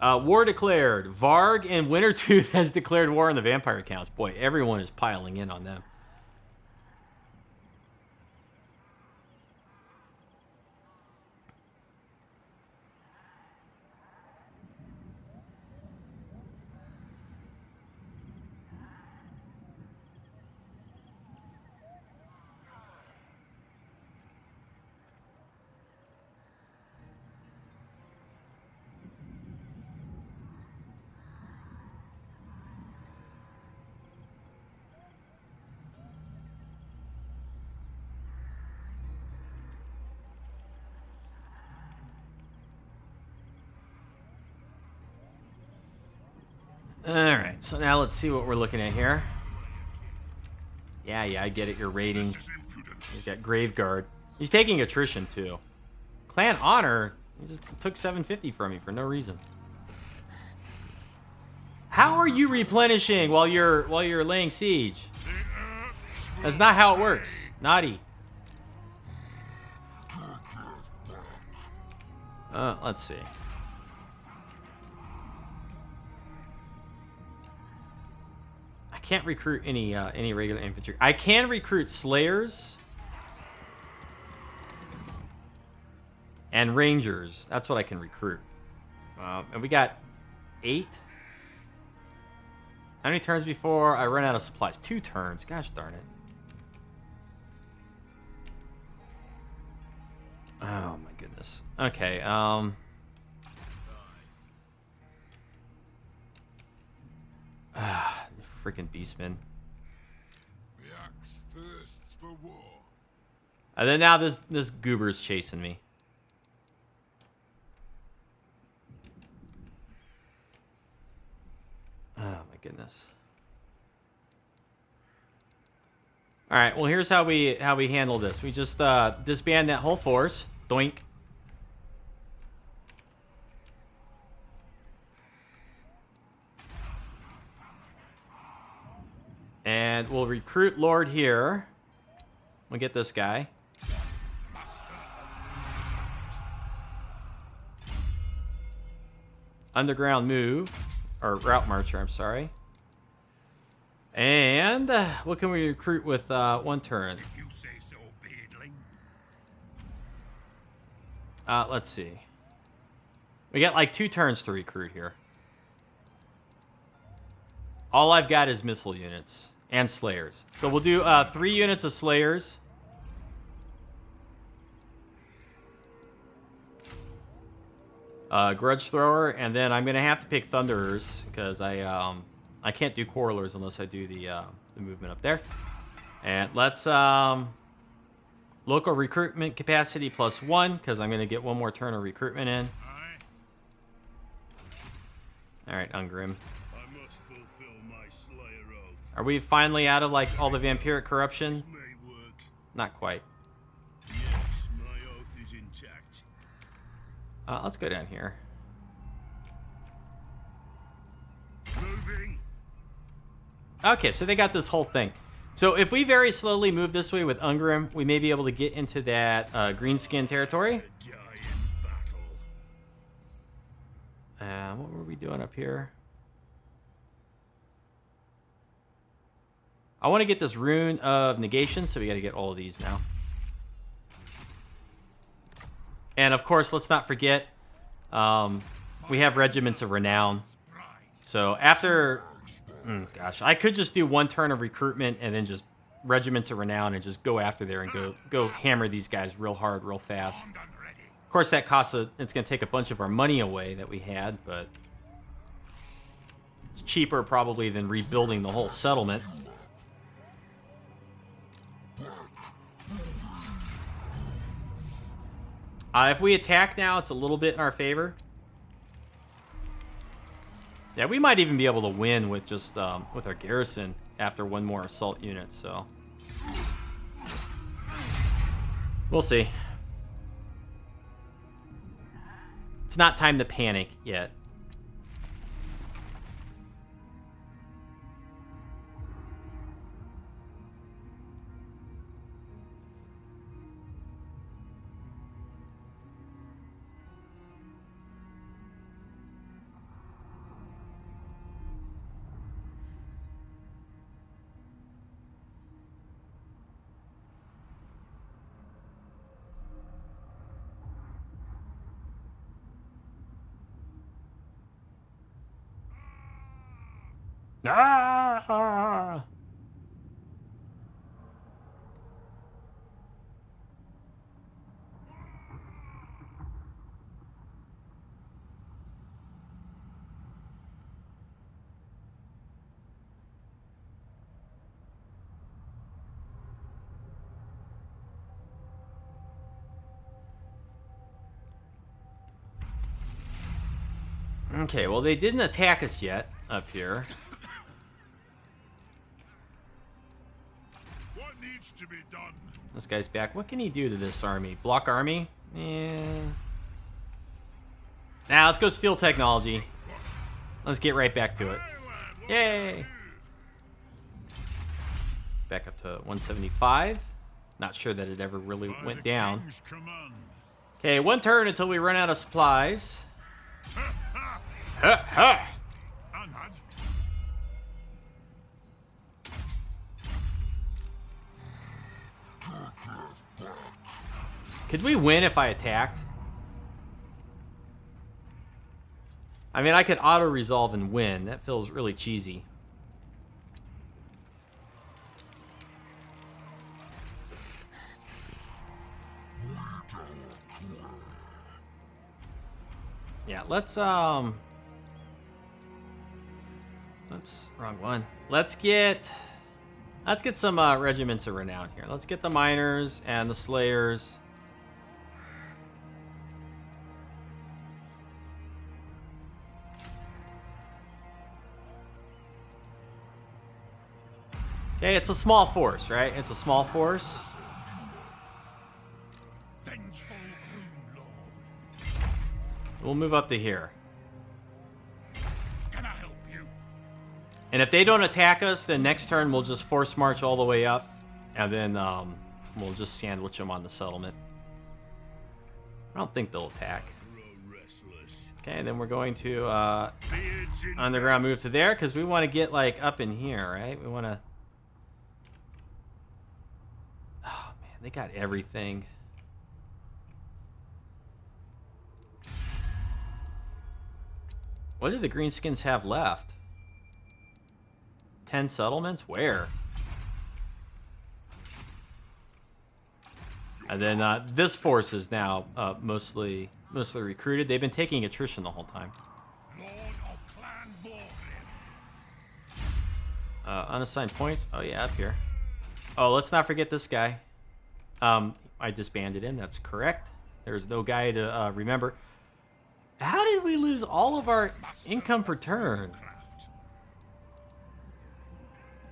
War declared. Varg and Wintertooth has declared war on the vampire counts. Boy, everyone is piling in on them. Alright, so now let's see what we're looking at here. Yeah, I get it. You're raiding. This is impudence. He's got Graveguard. He's taking attrition, too. Clan Honor, he just took 750 from me for no reason. How are you replenishing while you're laying siege? That's not how it works. Naughty. Let's see. I can't recruit any regular infantry. I can recruit slayers and rangers. That's what I can recruit. And we got 8. How many turns before I run out of supplies? 2 turns. Gosh darn it. Oh my goodness. Okay, freaking beastmen. The axe thirsts for war. And then now this goober's chasing me. Oh my goodness. All right, well here's how we handle this. We just disband that whole force. Doink. And we'll recruit Lord here. We'll get this guy. Underground move. Or route marcher, I'm sorry. And what can we recruit with 1 turn? If you say so, beardling. Let's see. We got like 2 turns to recruit here. All I've got is missile units and slayers. So we'll do 3 units of slayers. Grudge thrower, and then I'm gonna have to pick thunderers because I can't do quarrelers unless I do the movement up there. And let's local recruitment capacity +1 because I'm gonna get 1 more turn of recruitment in. All right, Ungrim. I must fulfill my Slayer oath. Are we finally out of like all the vampiric corruption? This may work. Not quite. Yes, my oath is intact. Let's go down here. Moving. Okay, so they got this whole thing. So if we very slowly move this way with Ungrim, we may be able to get into that greenskin territory. Die in battle. What were we doing up here? I want to get this rune of negation, so we got to get all of these now. And of course, let's not forget, we have regiments of renown. So after, gosh, I could just do 1 turn of recruitment and then just regiments of renown and just go after there and go hammer these guys real hard, real fast. Of course, that costs it's going to take a bunch of our money away that we had, but it's cheaper probably than rebuilding the whole settlement. If we attack now, it's a little bit in our favor. Yeah, we might even be able to win with just with our garrison after 1 more assault unit. So we'll see. It's not time to panic yet. Ah! Okay, well, they didn't attack us yet. up here. What needs to be done? This guy's back. What can he do to this army? Block army? Now let's go steal technology. Let's get right back to it. Yay! Back up to 175. Not sure that it ever really went down. Okay, 1 turn until we run out of supplies. Ha ha! Could we win if I attacked? I mean, I could auto-resolve and win. That feels really cheesy. Yeah, let's, oops, wrong one. Let's get some, regiments of renown here. Let's get the miners and the slayers. Okay, it's a small force, right? It's a small force. We'll move up to here. Can I help you? And if they don't attack us, then next turn we'll just force march all the way up, and then we'll just sandwich them on the settlement. I don't think they'll attack. Okay, and then we're going to underground move to there because we want to get like up in here, right? We want to. Oh man, they got everything. What do the greenskins have left? 10 settlements? Where? And then this force is now mostly recruited. They've been taking attrition the whole time. Lord of Clan Unassigned points. Oh yeah, up here. Oh, let's not forget this guy. I disbanded him. That's correct. There's no guy to remember. How did we lose all of our income per turn?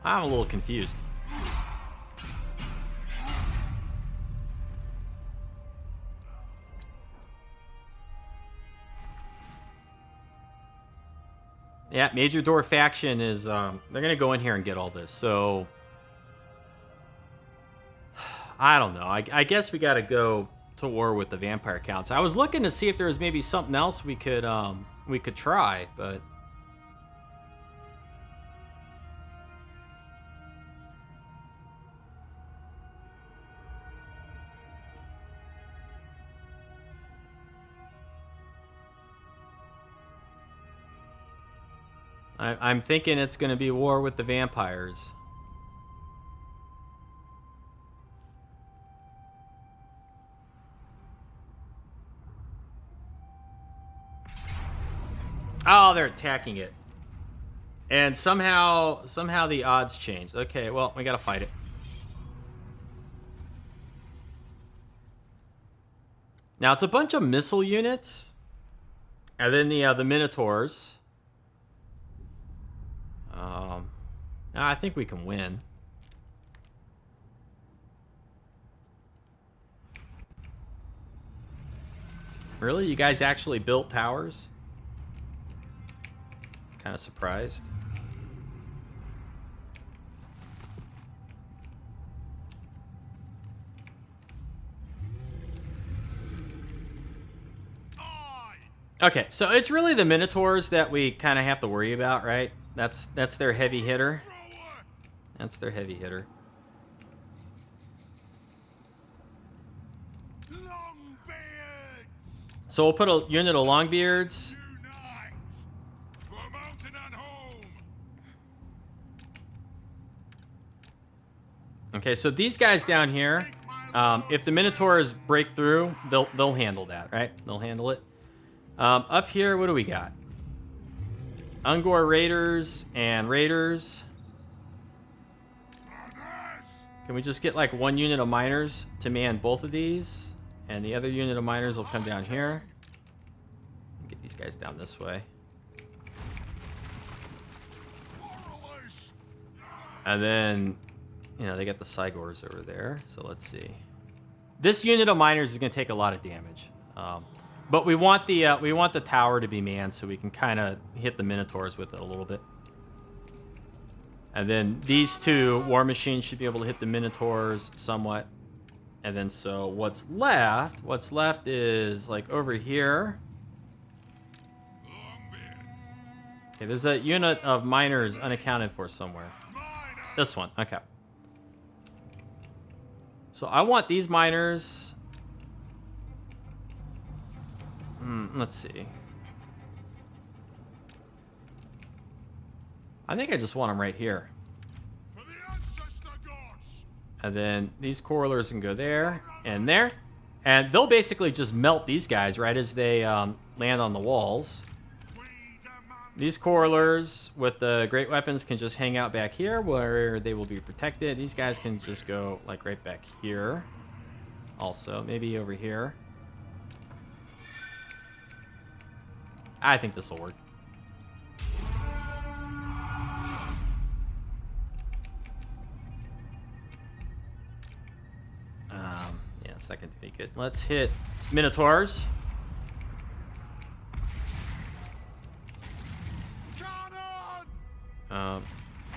I'm a little confused. Yeah, Major Dwarf faction is, they're going to go in here and get all this. So, I don't know. I guess we got to go to war with the vampire counts. I was looking to see if there was maybe something else we could try, but I'm thinking it's going to be war with the vampires. Oh, they're attacking it. And somehow the odds changed. Okay, well, we gotta fight it. Now, it's a bunch of missile units. And then the Minotaurs. I think we can win. Really? You guys actually built towers? Kind of surprised. Okay, so it's really the Minotaurs that we kind of have to worry about, right? That's their heavy hitter. That's their heavy hitter. So we'll put a unit of Longbeards. Okay, so these guys down here, if the Minotaurs break through, they'll handle that, right? They'll handle it. Up here, what do we got? Ungor Raiders and Raiders. Can we just get like one unit of miners to man both of these? And the other unit of miners will come down here. Get these guys down this way. And then, you know, they got the Cygors over there. So let's see. This unit of miners is going to take a lot of damage. But we want the tower to be manned so we can kind of hit the Minotaurs with it a little bit. And then these two war machines should be able to hit the Minotaurs somewhat. And then so what's left is like over here. Okay, there's a unit of miners unaccounted for somewhere. This one, okay. So I want these miners. Let's see. I think I just want them right here. And then these correlers can go there and there. And they'll basically just melt these guys right as they land on the walls. These correlers with the great weapons can just hang out back here where they will be protected. These guys can just go like right back here. Also, maybe over here. I think this will work. Yeah, it's not going to be good. Let's hit Minotaurs.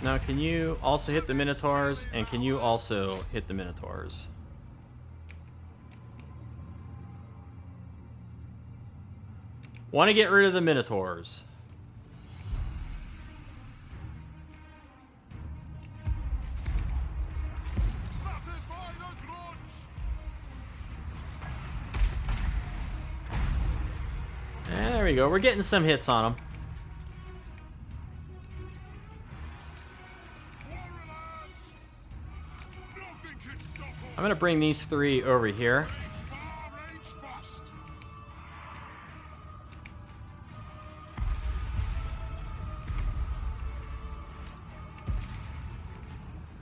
Now, can you also hit the Minotaurs? And can you also hit the Minotaurs? Want to get rid of the Minotaurs. And there we go. We're getting some hits on them. I'm going to bring these three over here.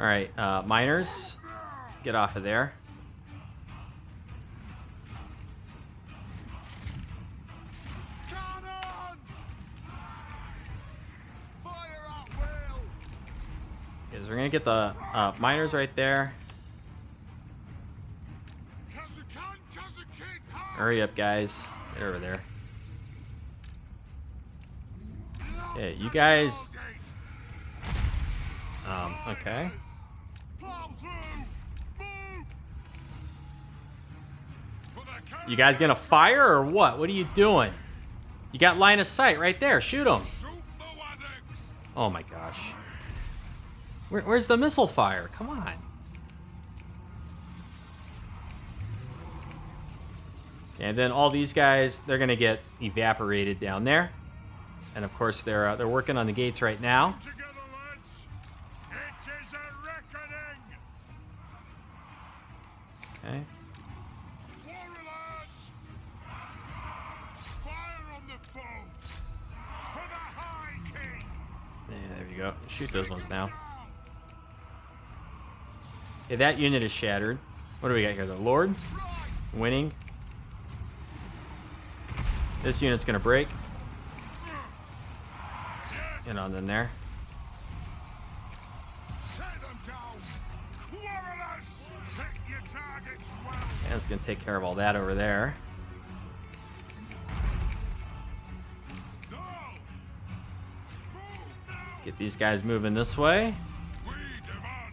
All right, miners, get off of there. Okay, so we're going to get the miners right there. Hurry up, guys. Get over there. Okay, you guys... okay. You guys gonna fire or what? What are you doing? You got line of sight right there. Shoot them. Oh my gosh. Where's the missile fire? Come on. And then all these guys, they're gonna get evaporated down there. And of course, they're working on the gates right now. Okay. Yeah, there we go. Shoot those ones now. Okay, that unit is shattered. What do we got here? The Lord winning. This unit's gonna break. Get on in there. And it's gonna take care of all that over there. Let's get these guys moving this way.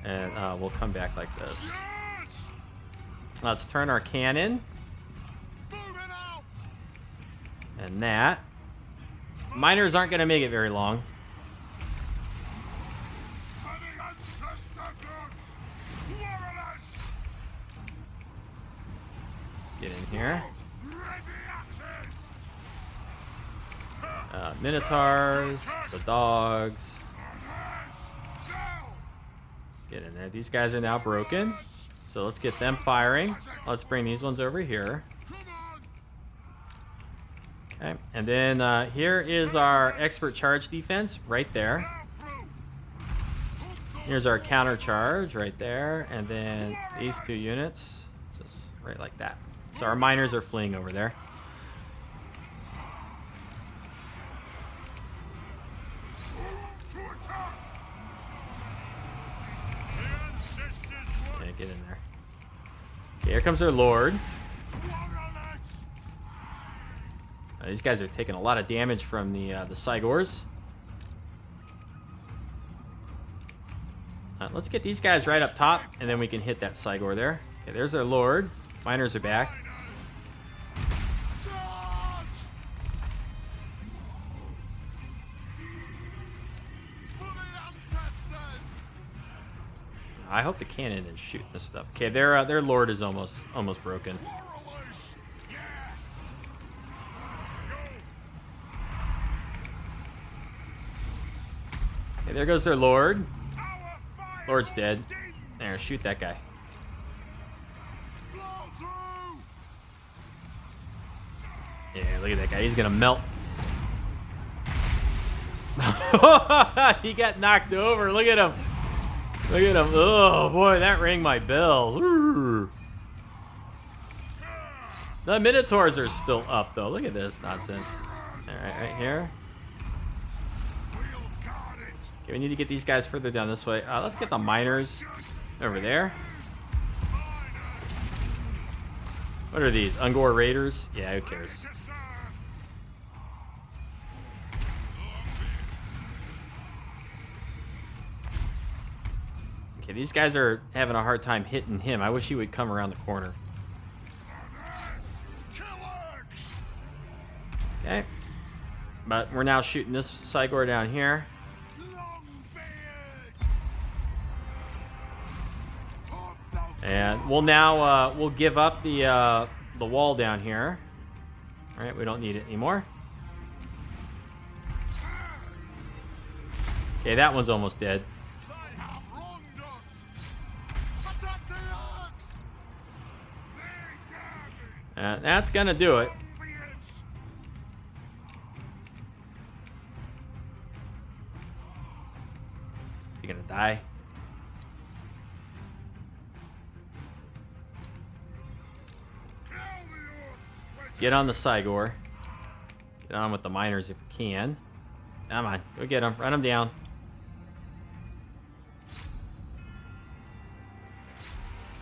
And we'll come back like this. Let's turn our cannon. And that. Miners aren't going to make it very long. Let's get in here. Minotaurs, the dogs. Get in there. These guys are now broken. So let's get them firing. Let's bring these ones over here. Okay, and then here is our expert charge defense right there. Here's our counter charge right there, and then these two units just right like that. So our miners are fleeing over there. Get in there. Okay, here comes their lord. These guys are taking a lot of damage from the Cygors. Let's get these guys right up top, and then we can hit that Cygor there. Okay, there's their lord. Miners are back. I hope the cannon is shooting this stuff. Okay, their lord is almost broken. Okay, there goes their lord. Lord's dead. There, shoot that guy. Yeah, look at that guy. He's gonna melt. He got knocked over. Look at him. Look at him. Oh, boy, that rang my bell. Ooh. The Minotaurs are still up, though. Look at this nonsense. All right, right here. Okay, we need to get these guys further down this way. Let's get the miners over there. What are these? Ungor Raiders? Yeah, who cares? Okay, these guys are having a hard time hitting him. I wish he would come around the corner. Okay. But we're now shooting this Cygor down here. And we'll now we'll give up the wall down here. All right, we don't need it anymore. Okay, that one's almost dead. That's gonna do it. You gonna die? Get on the Cygor. Get on with the miners if you can. Come on, go get them. Run them down.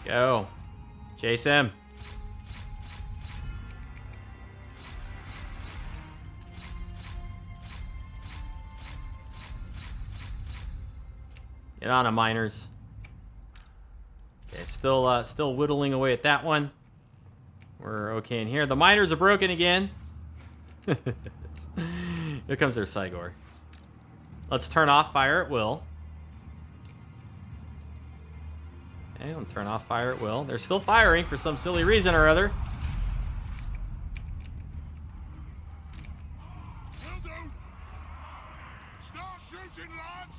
Go. Chase him. Get on, miners. Okay, still whittling away at that one. We're okay in here. The miners are broken again. Here comes their Cygor. Let's turn off fire at will. Okay, we'll turn off fire at will. They're still firing for some silly reason or other.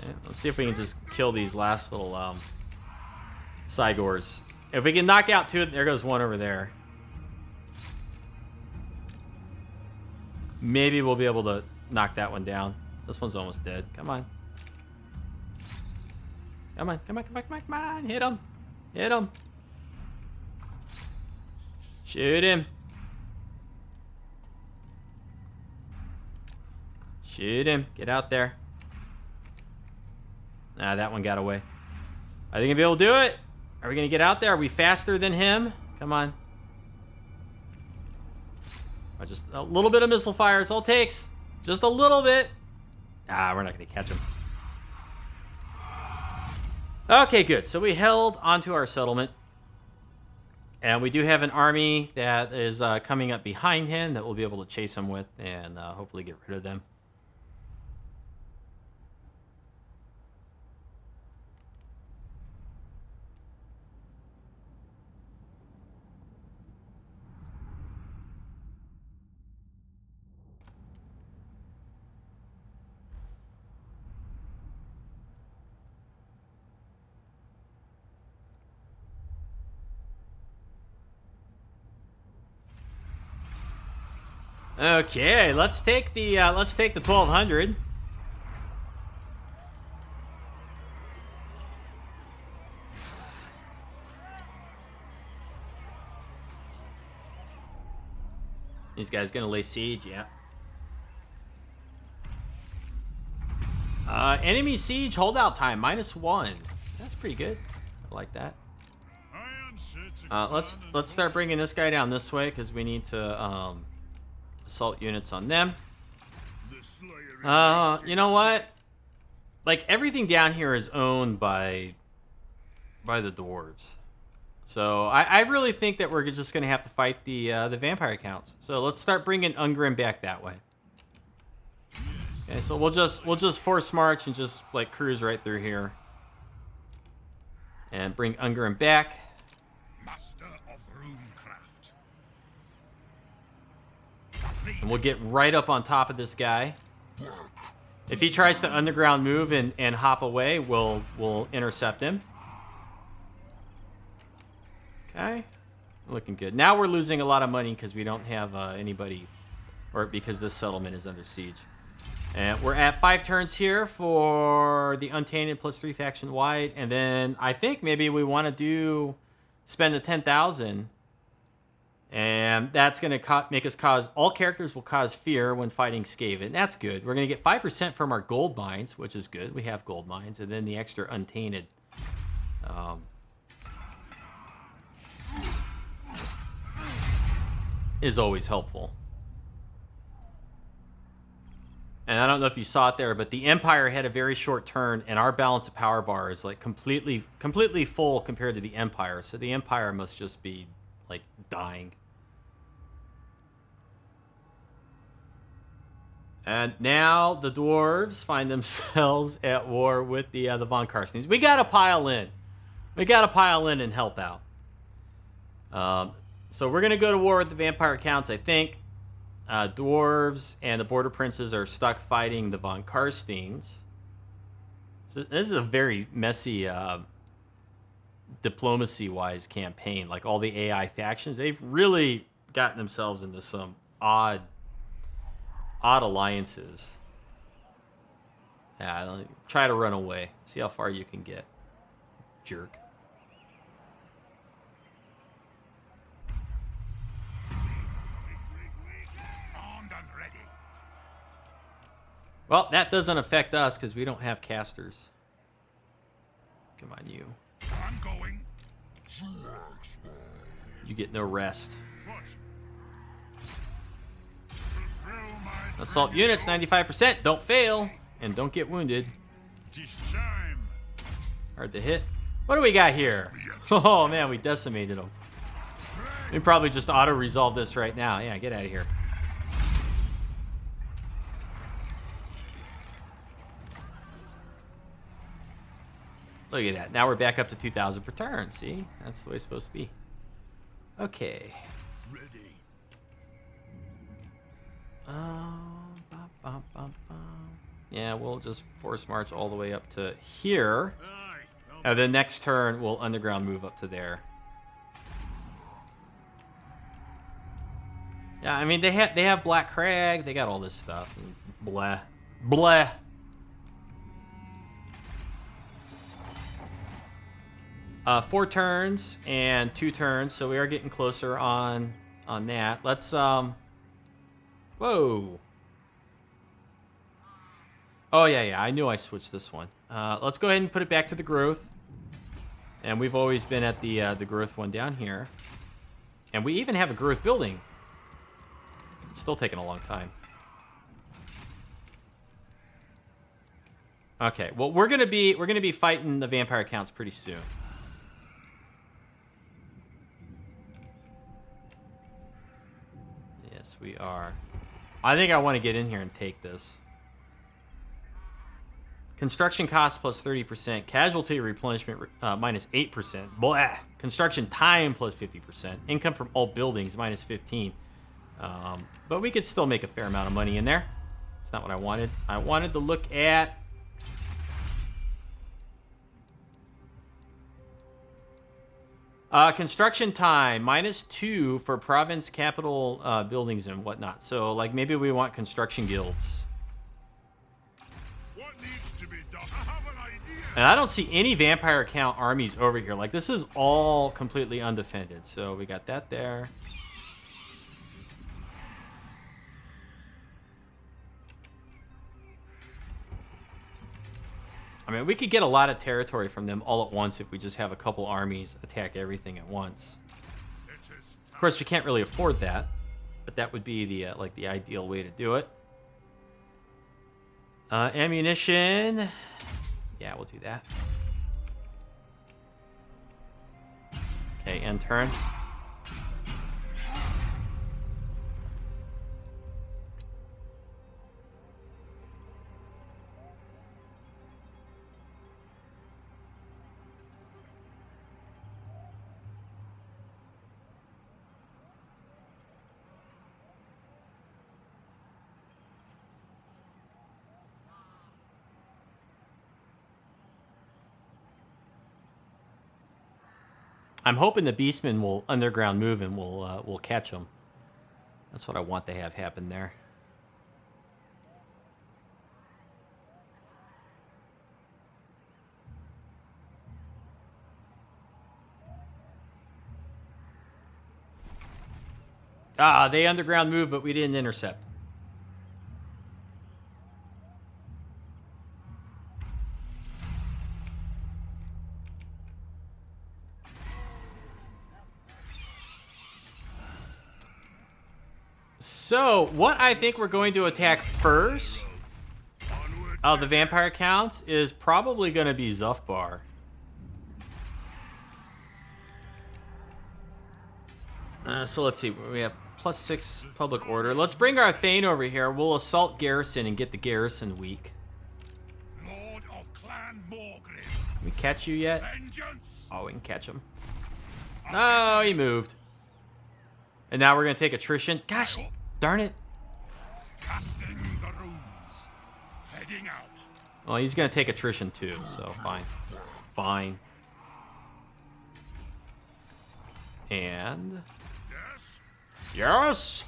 Okay, let's see if we can just kill these last little Cygors. If we can knock out two, there goes one over there. Maybe we'll be able to knock that one down. This one's almost dead. Come on. Come on, come on, come on, come on, come on. Hit him. Hit him. Shoot him. Shoot him. Get out there. Nah, that one got away. Are they going to be able to do it? Are we going to get out there? Are we faster than him? Come on. Just a little bit of missile fire. It's all it takes. Just a little bit. Ah, we're not going to catch him. Okay, good. So we held onto our settlement. And we do have an army that is coming up behind him that we'll be able to chase him with and hopefully get rid of them. Okay, let's take the 1200. These guys gonna lay siege, yeah. Enemy siege holdout time -1. That's pretty good. I like that. Let's start bringing this guy down this way because we need to assault units on them. The Slayer You know what? Like everything down here is owned by the dwarves. So I really think that we're just gonna have to fight the vampire counts. So let's start bringing Ungrim back that way. Okay, so we'll just force march and just like cruise right through here, and bring Ungrim back. Master of runecraft. And we'll get right up on top of this guy. If he tries to underground move and hop away, we'll intercept him. Okay, looking good. Now we're losing a lot of money because we don't have anybody, or because this settlement is under siege. And we're at 5 turns here for the Untainted +3 faction wide, and then I think maybe we want to spend the 10,000, and that's going to make us cause, all characters will cause fear when fighting Skaven. That's good. We're going to get 5% from our gold mines, which is good. We have gold mines, and then the extra Untainted. Is always helpful. And I don't know if you saw it there, but the Empire had a very short turn, and our balance of power bar is like completely full compared to the Empire. So the Empire must just be like dying. And now the dwarves find themselves at war with the Von Karstens. We gotta pile in. We gotta pile in and help out. So we're gonna go to war with the vampire counts, I think. Dwarves and the border princes are stuck fighting the Von Karsteins. So this is a very messy diplomacy-wise campaign. Like all the AI factions, they've really gotten themselves into some odd alliances. Yeah, try to run away. See how far you can get. Jerk. Well, that doesn't affect us because we don't have casters. Come on, you. I'm going. You get no rest. Assault units, 95%. Don't fail. And don't get wounded. Hard to hit. What do we got here? Oh, man, we decimated them. We probably just auto-resolve this right now. Yeah, get out of here. Look at that. Now we're back up to 2,000 per turn. See? That's the way it's supposed to be. Okay. ready. Yeah, we'll just force march all the way up to here. Aye. And then next turn, we'll underground move up to there. Yeah, I mean, they have Black Crag. They got all this stuff. And blah. Blah. 4 turns and 2 turns, so we are getting closer on that. Let's whoa. Oh yeah, I knew I switched this one. Let's go ahead and put it back to the growth. And we've always been at the growth one down here. And we even have a growth building. It's still taking a long time. Okay, well we're gonna be fighting the vampire counts pretty soon. Yes, we are. I think I want to get in here and take this. Construction cost plus 30%. Casualty replenishment minus 8%. Blah. Construction time plus 50%. Income from all buildings minus 15. But we could still make a fair amount of money in there. That's not what I wanted. I wanted to look at... construction time, minus 2 for province capital buildings and whatnot. So, like, maybe we want construction guilds. What needs to be done? I have an idea. And I don't see any vampire count armies over here. Like, this is all completely undefended. So, we got that there. I mean, we could get a lot of territory from them all at once if we just have a couple armies attack everything at once. Of course, we can't really afford that, but that would be the like the ideal way to do it. Ammunition. Yeah, we'll do that. Okay, end turn. I'm hoping the beastmen will underground move and we'll catch them. That's what I want to have happen there. Ah, they underground move, but we didn't intercept. So, what I think we're going to attack first of the vampire counts is probably going to be Zhufbar. So let's see. We have +6 public order. Let's bring our Thane over here. We'll assault garrison and get the garrison weak. Lord of Clan Morgrim. Can we catch you yet? Vengeance. Oh, we can catch him. Oh, he moved. And now we're going to take attrition. Gosh, darn it. Casting the runes. Heading out. Well, he's going to take attrition too, so fine. Fine. And... Yes? Yes!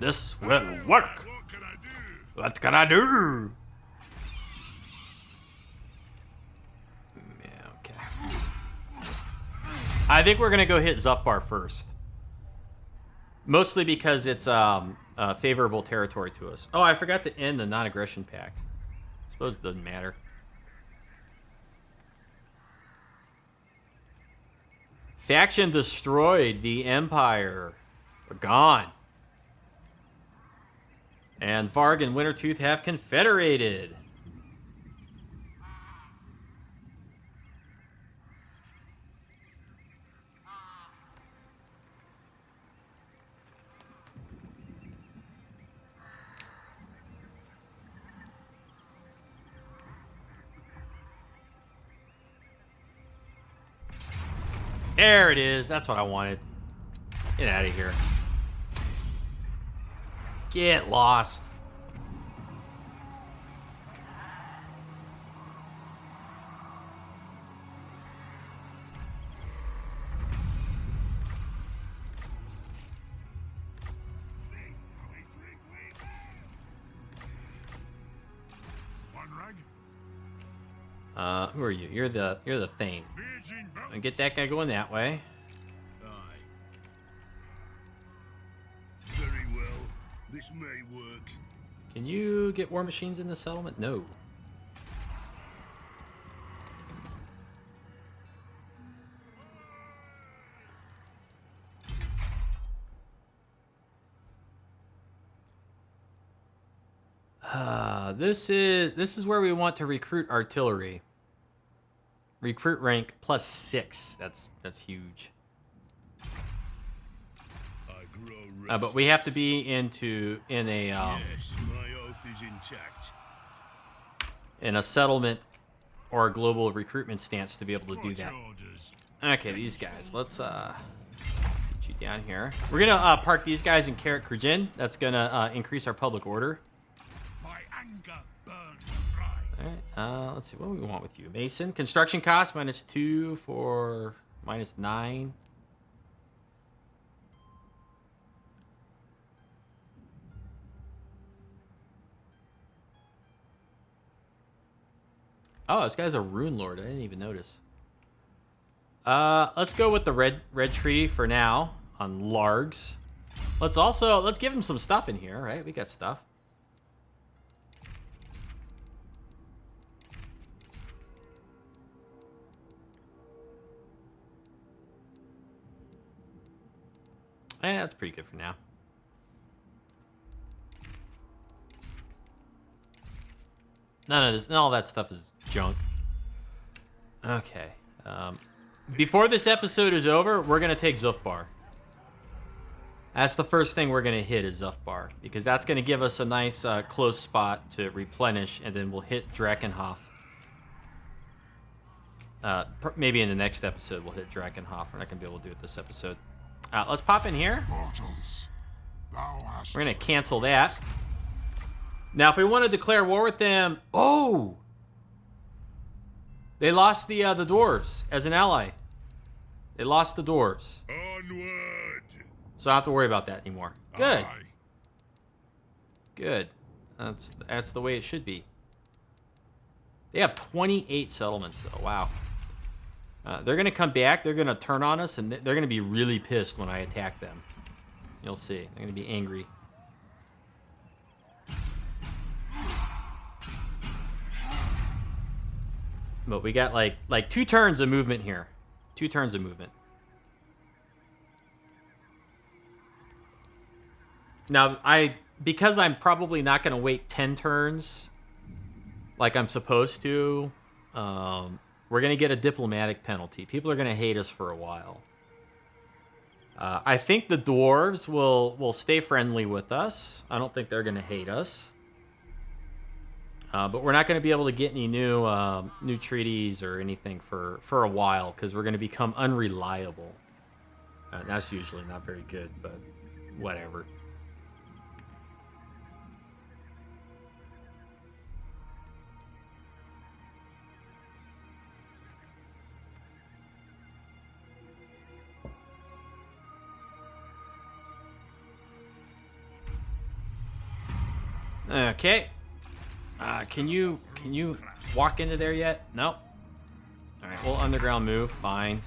This will work. This will work! What can I do? What can I do? Yeah, okay. I think we're going to go hit Zhufbar first. Mostly because it's favorable territory to us. Oh, I forgot to end the non-aggression pact. I suppose it doesn't matter. Faction destroyed the Empire. We're gone. And Varg and Wintertooth have confederated. There it is. That's what I wanted. Get out of here. Get lost. One rag. Who are you? You're the Thane. And get that guy going that way. Aye. Very well. This may work. Can you get war machines in the settlement? No. This is where we want to recruit artillery. Recruit rank +6. That's huge. I grow But we have to be in a Yes, my oath is intact. in a settlement or a global recruitment stance to be able to do that. Orders. Okay, these guys. Let's get you down here. We're gonna park these guys in Karak Kadrin. That's gonna increase our public order. My anger burns bright. All right. Let's see what we want with you. Mason. Construction cost -2 for -9. Oh, this guy's a rune lord. I didn't even notice. Let's go with the red tree for now on Largs. Let's give him some stuff in here, right? We got stuff. That's pretty good for now. None of this, all that stuff is junk. Okay. Before this episode is over, we're going to take Zhufbar. That's the first thing we're going to hit is Zhufbar, because that's going to give us a nice close spot to replenish, and then we'll hit Drakenhof. Maybe in the next episode we'll hit Drakenhof. We're not going to be able to do it this episode. Let's pop in here. Mortals, thou hast We're going to cancel that. Now, if we want to declare war with them... Oh! They lost the Dwarfs as an ally. They lost the Dwarfs. Onward! So I don't have to worry about that anymore. Good. Aye. Good. That's the way it should be. They have 28 settlements, though. Wow. They're going to come back. They're going to turn on us, and they're going to be really pissed when I attack them. You'll see. They're going to be angry. But we got like 2 turns of movement here. 2 turns of movement. Now, because I'm probably not going to wait 10 turns like I'm supposed to, we're going to get a diplomatic penalty. People are going to hate us for a while. I think the dwarves will stay friendly with us. I don't think they're going to hate us. But we're not going to be able to get any new treaties or anything for a while, because we're going to become unreliable. That's usually not very good, but whatever. Okay. Can you walk into there yet? Nope. All right, we'll underground move. Fine.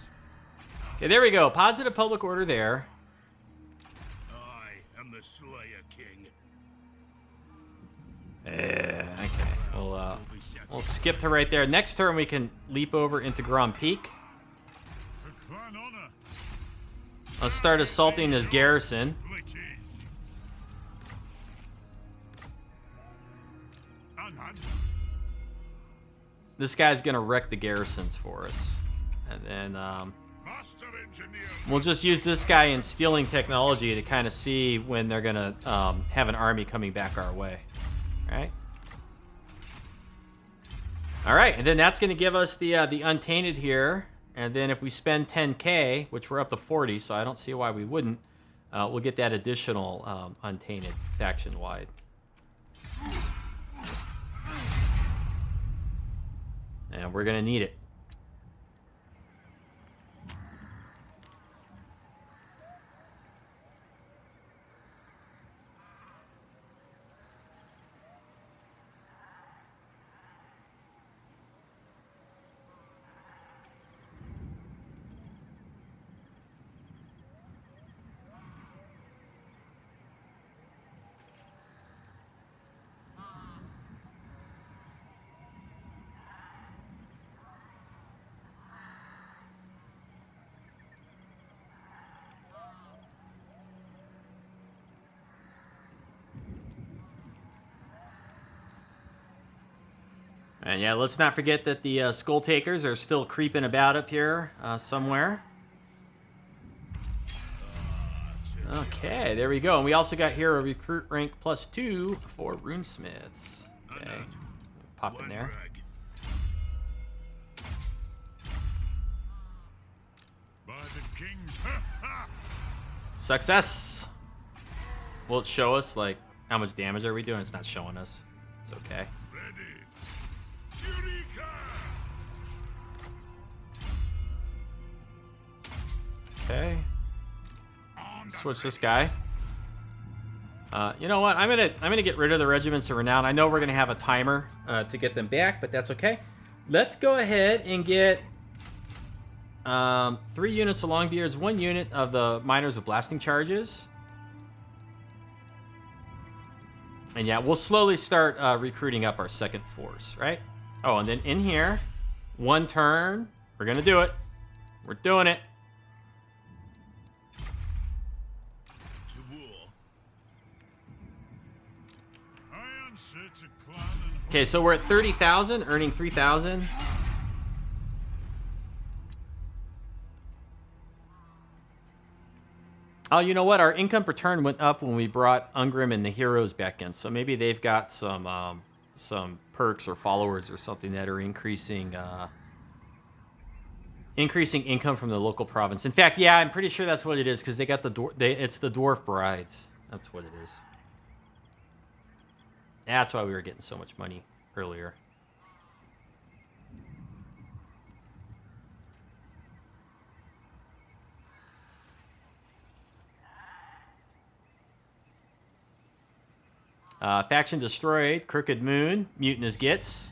Okay, there we go. Positive public order there. I am the Slayer King. Okay. We'll skip to right there. Next turn we can leap over into Grand Peak. For clan honor. Let's start assaulting this garrison. Glitches. Unhand. This guy's gonna wreck the garrisons for us, and then Master engineer. we'll just use this guy in stealing technology to kind of see when they're gonna have an army coming back our way. All right, and then that's gonna give us the Untainted here, and then if we spend 10k, which we're up to 40, so I don't see why we wouldn't, we'll get that additional Untainted faction wide. And we're gonna need it. And yeah, let's not forget that the Skull Takers are still creeping about up here somewhere. Okay, there we go. And we also got here a recruit rank +2 for runesmiths. Okay, pop in there. By the kings. Success! Will it show us, like, how much damage are we doing? It's not showing us. It's okay. Ready. Eureka! Okay. Switch this guy. You know what? I'm gonna get rid of the regiments of renown. I know we're gonna have a timer to get them back, but that's okay. Let's go ahead and get 3 units of Longbeards, 1 unit of the miners with blasting charges. And yeah, we'll slowly start recruiting up our second force, right? Oh, and then in here, 1 turn. We're gonna do it. We're doing it. Search a clan and Okay, so we're at 30,000, earning 3,000. Oh, you know what? Our income per turn went up when we brought Ungrim and the heroes back in. So maybe they've got some perks or followers or something that are increasing income from the local province. In fact, yeah, I'm pretty sure that's what it is because they got it's the dwarf brides. That's what it is. That's why we were getting so much money earlier. Faction destroyed. Crooked Moon. Mutant as gets.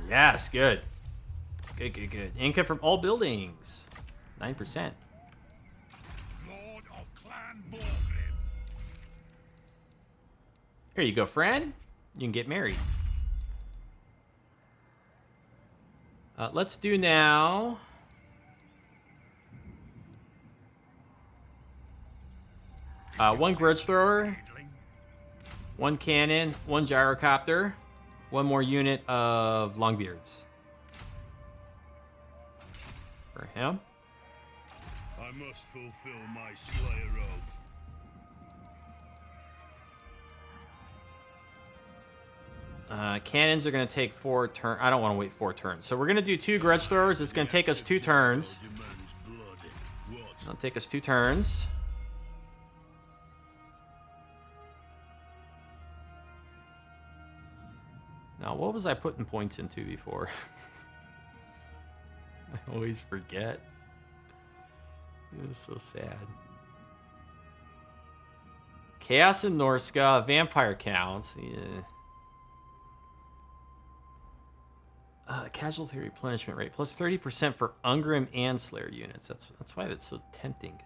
Yes, good. Good. Income from all buildings. 9%. Lord of Clan Borgrim. Here you go, friend. You can get married. Let's do now. One grudge thrower, one cannon, one gyrocopter, one more unit of longbeards. For him. I must fulfill my Slayer oath. Cannons are going to take 4 turns. I don't want to wait 4 turns. So we're going to do 2 grudge throwers. It's going to take us 2 turns. It'll take us 2 turns. Now, what was I putting points into before? I always forget. It is so sad. Chaos and Norska. Vampire counts. Yeah. Casualty replenishment rate plus 30% for Ungrim and Slayer units. That's why that's so tempting.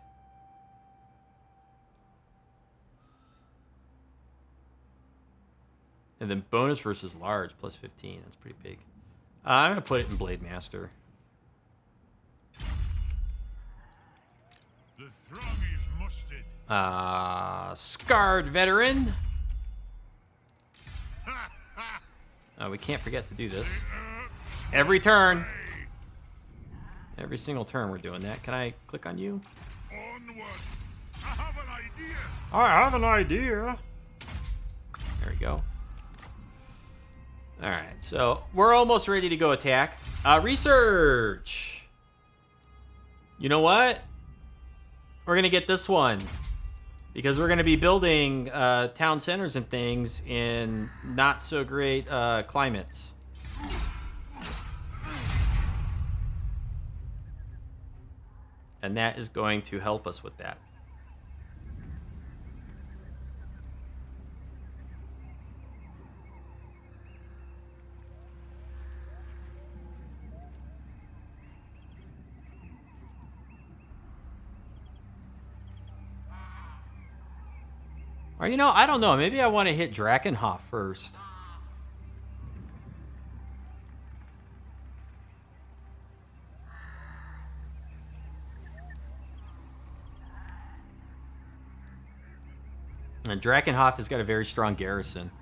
And then bonus versus large plus 15. That's pretty big. I'm gonna put it in Blade Master. The throng is musted. Scarred Veteran. We can't forget to do this. Every turn. Every single turn we're doing that. Can I click on you? Onward. I have an idea. I have an idea. There we go. Alright, so we're almost ready to go attack. Research. You know what? We're going to get this one. Because we're going to be building town centers and things in not so great climates. And that is going to help us with that. Or, you know, I don't know. Maybe I want to hit Drakenhof first. And Drakenhof has got a very strong garrison.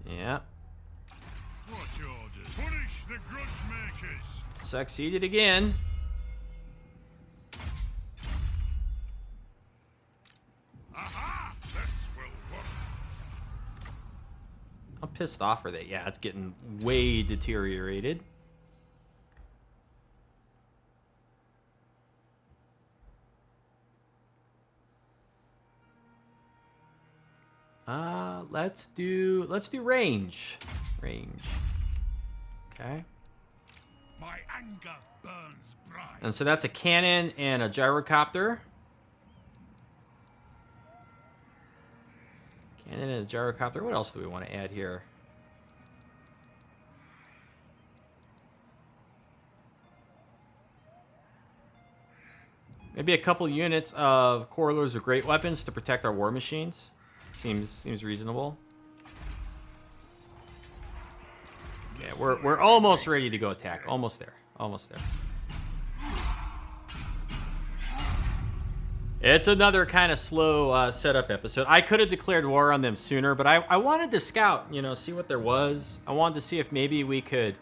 Yeah. What orders? Punish the grudge makers. Succeeded again. Aha! This will work. How pissed off are they? Yeah, it's getting way deteriorated. Let's do range. Range. Okay. My anger burns bright. And so that's a cannon and a gyrocopter. Cannon and a gyrocopter. What else do we want to add here? Maybe a couple units of corridors of great weapons to protect our war machines. Seems reasonable. Yeah, we're almost ready to go attack. Almost there. Almost there. It's another kind of slow setup episode. I could have declared war on them sooner, but I wanted to scout, you know, see what there was. I wanted to see if maybe we could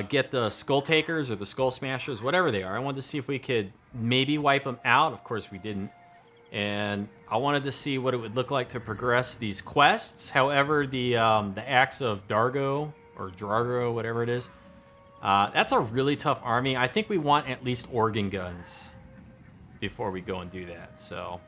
get the Skull Takers or the Skull Smashers, whatever they are. I wanted to see if we could maybe wipe them out. Of course, we didn't. And I wanted to see what it would look like to progress these quests. However, the Axe of Dargo, or Drago, whatever it is, that's a really tough army. I think we want at least organ guns before we go and do that, so.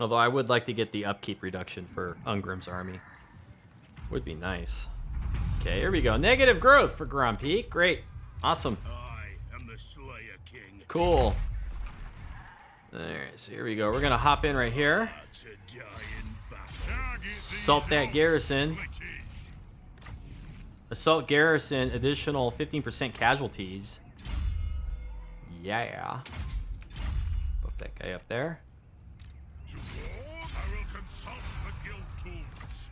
Although I would like to get the upkeep reduction for Ungrim's army. Would be nice. Okay, here we go. Negative growth for Grand Peak. Great. Awesome. I am the Slayer King. Cool. Alright, so here we go. We're going to hop in right here. To die in battle. Target Assault these that old garrison. splitties. Assault garrison, additional 15% casualties. Yeah. Put that guy up there. To war, I will consult the guild tools.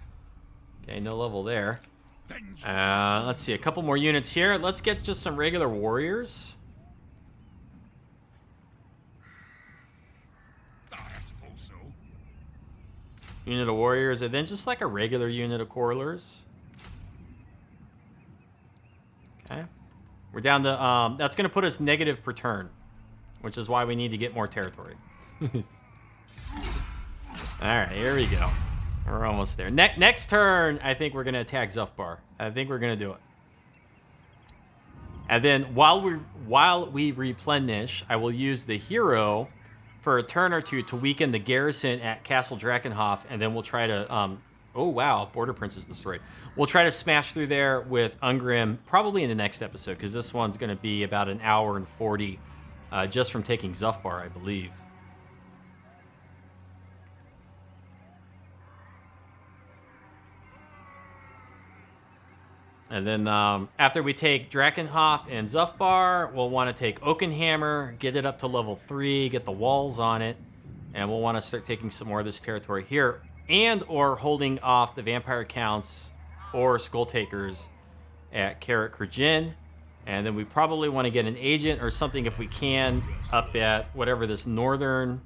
Okay, no level there. Vengeful. Let's see, a couple more units here. Let's get just some regular warriors. I suppose so. Unit of warriors, and then just like a regular unit of corlers. Okay. We're down to, that's going to put us negative per turn, which is why we need to get more territory. Alright, here we go. We're almost there. Next turn, I think we're going to attack Zhufbar. I think we're going to do it. And then while we replenish, I will use the hero for a turn or two to weaken the garrison at Castle Drakenhof, and then we'll try to... oh, wow. Border Prince is destroyed. We'll try to smash through there with Ungrim, probably in the next episode, because this one's going to be about an hour and 40 just from taking Zhufbar, I believe. And then after we take Drakenhof and Zhufbar, we'll want to take Oakenhammer, get it up to level 3, get the walls on it, and we'll want to start taking some more of this territory here, and or holding off the Vampire Counts or Skull Takers at Karak Kadrin. And then we probably want to get an agent or something if we can up at whatever this northern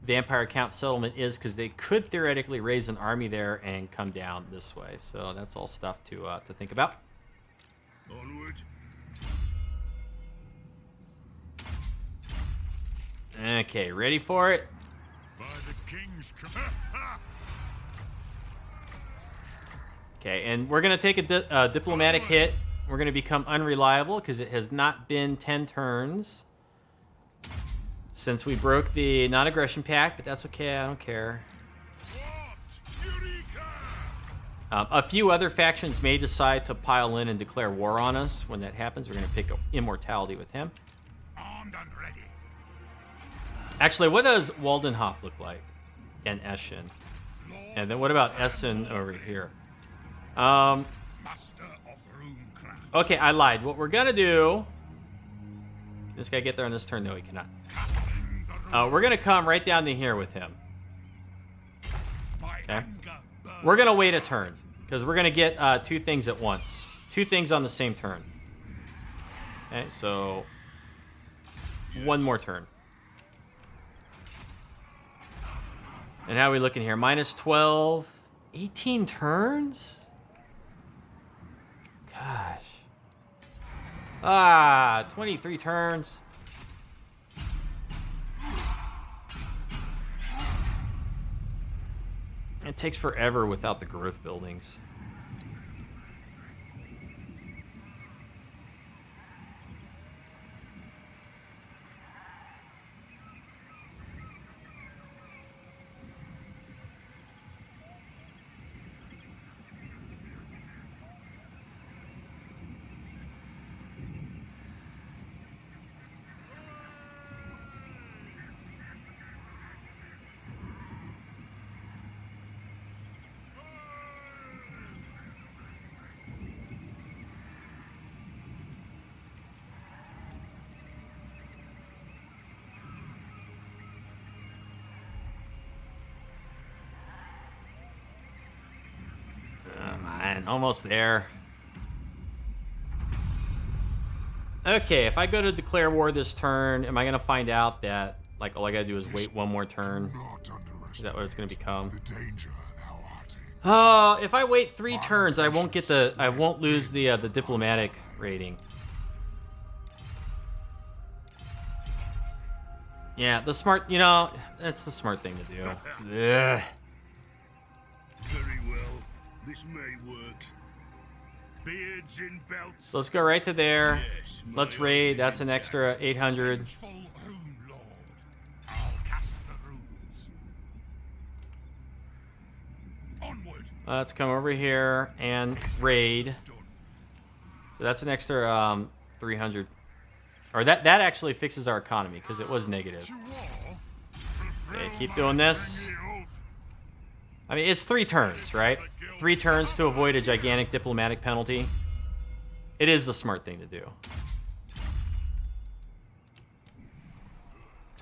Vampire Count settlement is, because they could theoretically raise an army there and come down this way. So that's all stuff to think about. Onward. Okay, ready for it? By the king's Okay, and we're going to take a diplomatic hit. We're going to become unreliable because it has not been 10 turns since we broke the non-aggression pact, but that's okay. I don't care. A few other factions may decide to pile in and declare war on us. When that happens, we're going to pick immortality with him. armed and ready. Actually, what does Waldenhof look like? And Eschen. And then what about Essen over here? Master of runecraft. Okay, I lied. What we're going to do... Can this guy get there on this turn? No, he cannot. Casting the We're going to come right down to here with him. my Okay. anger burns. We're going to wait a turn, because we're going to get two things at once. Two things on the same turn. Okay, so... one more turn. And how are we looking here? Minus 12. 18 turns? Gosh. 23 turns. It takes forever without the growth buildings. Almost there. Okay, if I go to declare war this turn, am I going to find out that, like, all I got to do is wait one more turn? Is that what it's going to become? If I wait 3 turns, I won't get I won't lose the diplomatic rating. Yeah, the smart, that's the smart thing to do. Ugh. Very well. This may work. Beards in belts. So let's go right to there. Yes, Let's my raid. oath That's is an intact. extra 800. Vengeful Rune Lord. I'll cast the runes. Onward. Let's come over here and raid. So that's an extra 300. Or that actually fixes our economy because it was negative. To war. Okay, keep doing this. I mean, it's 3 turns, right? 3 turns to avoid a gigantic diplomatic penalty. It is the smart thing to do.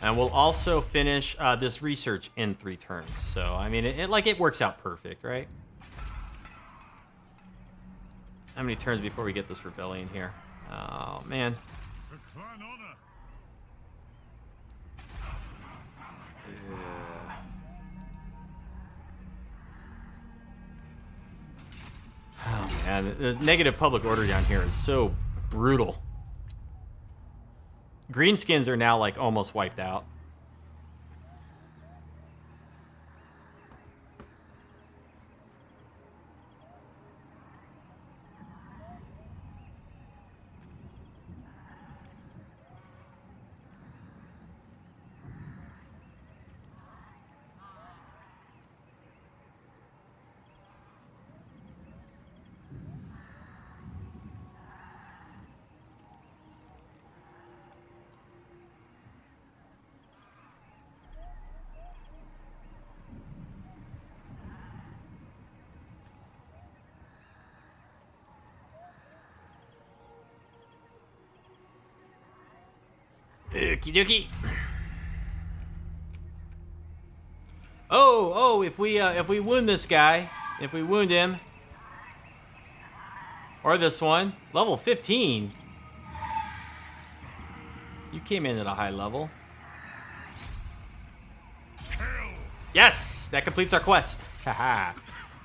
And we'll also finish this research in 3 turns. So, I mean, it works out perfect, right? How many turns before we get this rebellion here? Oh, man. For clan honor. Oh, man. The negative public order down here is so brutal. Greenskins are now, like, almost wiped out. Okie dokie. Oh, if we wound this guy, if we wound him, or this one, level 15. You came in at a high level. Yes, that completes our quest. Haha.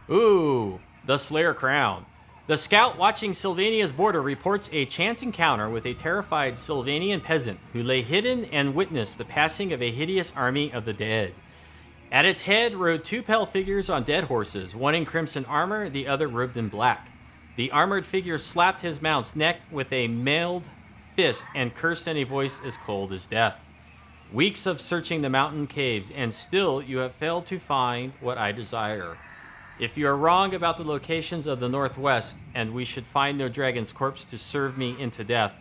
Ooh, the Slayer Crown. The scout watching Sylvania's border reports a chance encounter with a terrified Sylvanian peasant who lay hidden and witnessed the passing of a hideous army of the dead. At its head rode 2 pale figures on dead horses, one in crimson armor, the other robed in black. The armored figure slapped his mount's neck with a mailed fist and cursed in a voice as cold as death. Weeks of searching the mountain caves, and still you have failed to find what I desire. If you are wrong about the locations of the northwest, and we should find no dragon's corpse to serve me into death,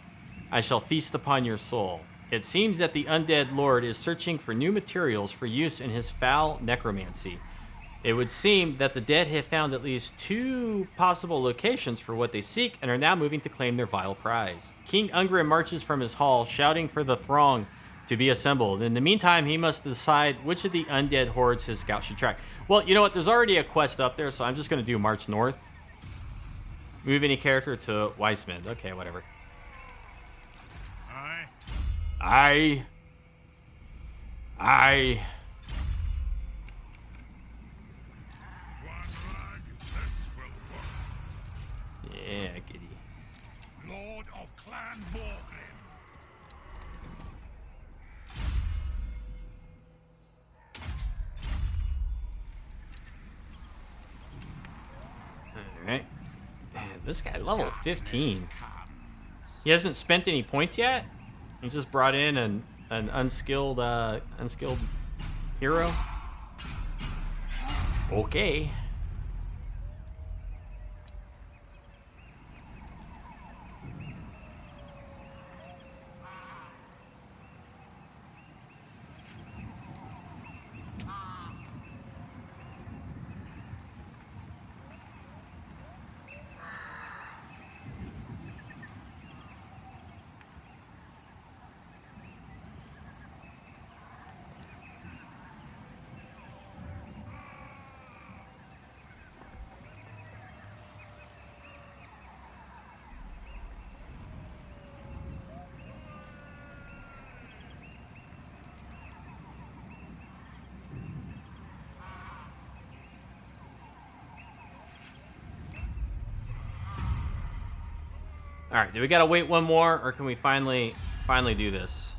I shall feast upon your soul. It seems that the undead lord is searching for new materials for use in his foul necromancy. It would seem that the dead have found at least 2 possible locations for what they seek and are now moving to claim their vile prize. King Ungrim marches from his hall, shouting for the throng to be assembled. In the meantime, he must decide which of the undead hordes his scout should track. Well, you know what? There's already a quest up there, so I'm just going to do March North. Move any character to Weissman. Okay, whatever. Aye. I. One rag. This will work. Yeah, giddy. Lord of Clan Morgrim. Alright. This guy, level 15. He hasn't spent any points yet? He just brought in an unskilled hero? Okay. All right, do we gotta wait one more, or can we finally do this?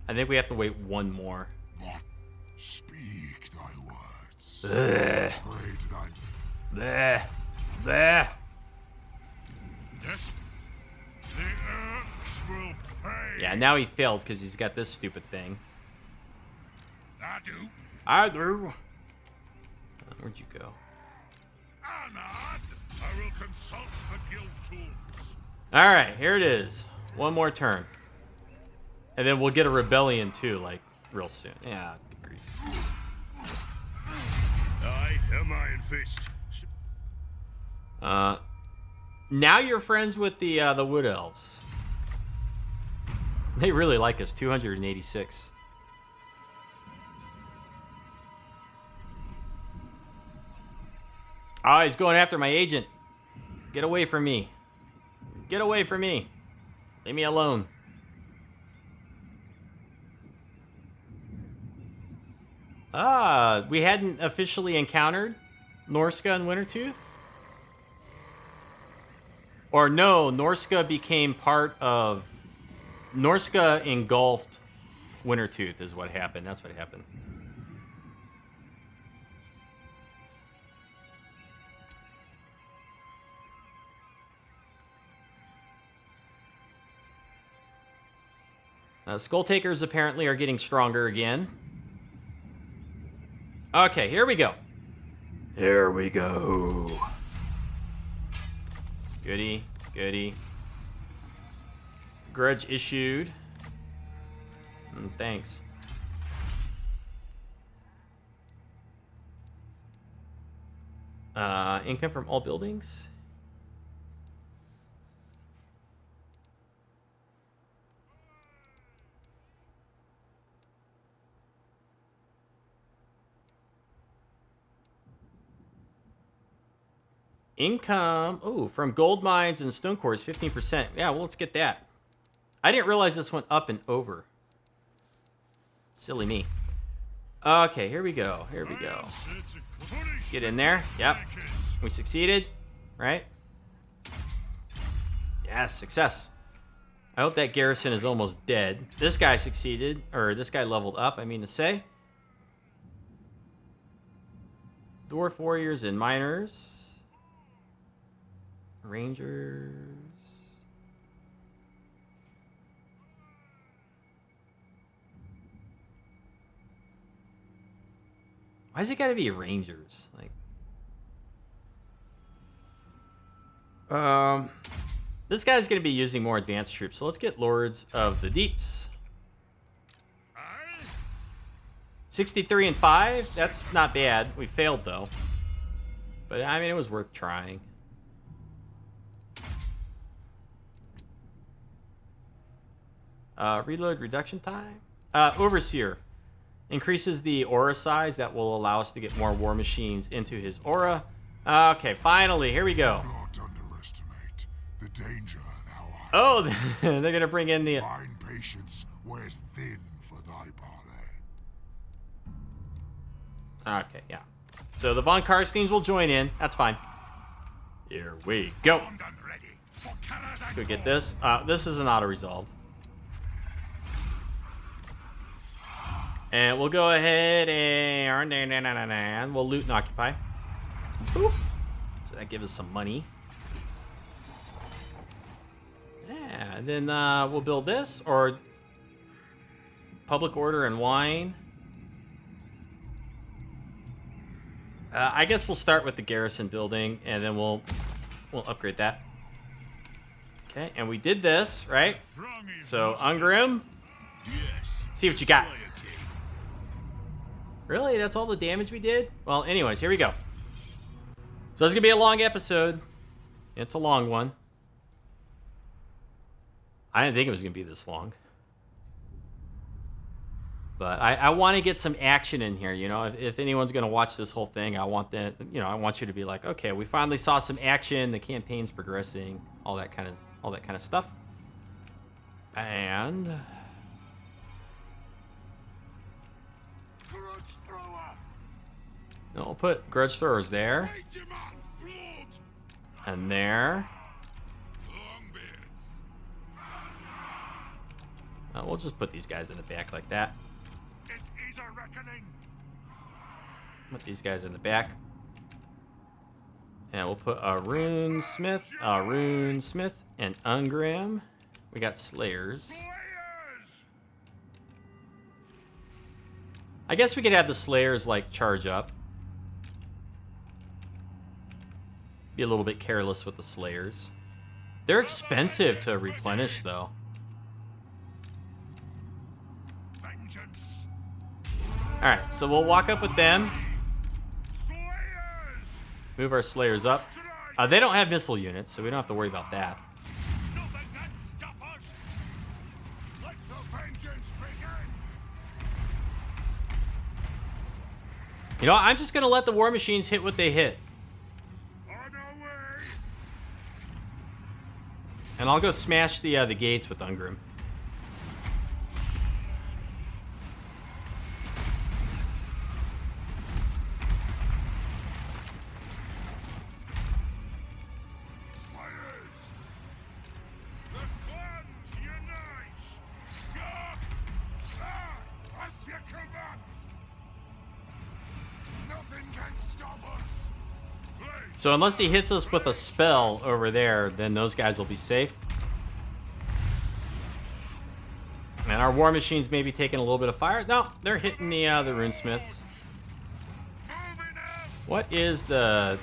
I think we have to wait one more. Speak thy words. Bleh. Pray to thine. Bleh. Bleh. Yes. The Urks will pay. Yeah, now he failed because he's got this stupid thing. I do. I do. Where'd you go? Anad. I will consult the guild tools. All right, here it is. One more turn. And then we'll get a rebellion too, like, real soon. Yeah, good grief. I am Ironfist. Now you're friends with the Wood Elves. They really like us, 286. Oh, he's going after my agent. Get away from me. Get away from me. Leave me alone. We hadn't officially encountered Norska and Wintertooth? Or no, Norska became part of... Norska engulfed Wintertooth is what happened. That's what happened. Skull Takers apparently are getting stronger again. Okay, here we go. Here we go. Goody, goody. Grudge issued. Thanks. Income from all buildings. Income, from gold mines and stone cores, 15%. Yeah, well, let's get that. I didn't realize this went up and over. Silly me. Okay, here we go. Here we go. Let's get in there. Yep. We succeeded, right? Yes, success. I hope that garrison is almost dead. This guy succeeded, or this guy leveled up, I mean to say. Dwarf warriors and miners. Rangers. Why's it gotta be Rangers? Like, this guy's gonna be using more advanced troops, so let's get Lords of the Deeps. 63 and 5. That's not bad. We failed though, but I mean it was worth trying. Reload reduction time. Overseer increases the aura size. That will allow us to get more war machines into his aura. Okay, finally, here we go. Not underestimate the danger thou art. Oh, they're gonna bring in the. Mine patience wears thin for thy barley. Okay, yeah. So the Von Karsteins will join in. That's fine. Here we go. Let's go get this. This is an auto resolve. And we'll go ahead and we'll loot and occupy. Boop. So that gives us some money. Yeah, and then we'll build this, or public order and wine. I guess we'll start with the garrison building, and then we'll upgrade that. Okay, and we did this, right? So Ungrim, see what you got. Really? That's all the damage we did? Well, anyways, here we go. So it's going to be a long episode. It's a long one. I didn't think it was going to be this long. But I want to get some action in here, you know. If anyone's going to watch this whole thing, I want that, you know, I want you to be like, okay, we finally saw some action, the campaign's progressing, all that kind of stuff. And no, we'll put grudge throwers there. And there. We'll just put these guys in the back like that. It is a reckoning. Put these guys in the back. And we'll put a Rune Smith, and Ungrim. We got Slayers. Slayers! I guess we could have the Slayers, like, charge up. Be a little bit careless with the Slayers. They're expensive to replenish, though. Vengeance. Alright, so we'll walk up with them. Slayers! Move our Slayers up. They don't have missile units, so we don't have to worry about that. Nothing can stop us. Let the vengeance begin. You know, I'm just going to let the War Machines hit what they hit. On our way. And I'll go smash the gates with Ungrim. So unless he hits us with a spell over there, then those guys will be safe. And our War Machines may be taking a little bit of fire. No, they're hitting the Runesmiths. What is the...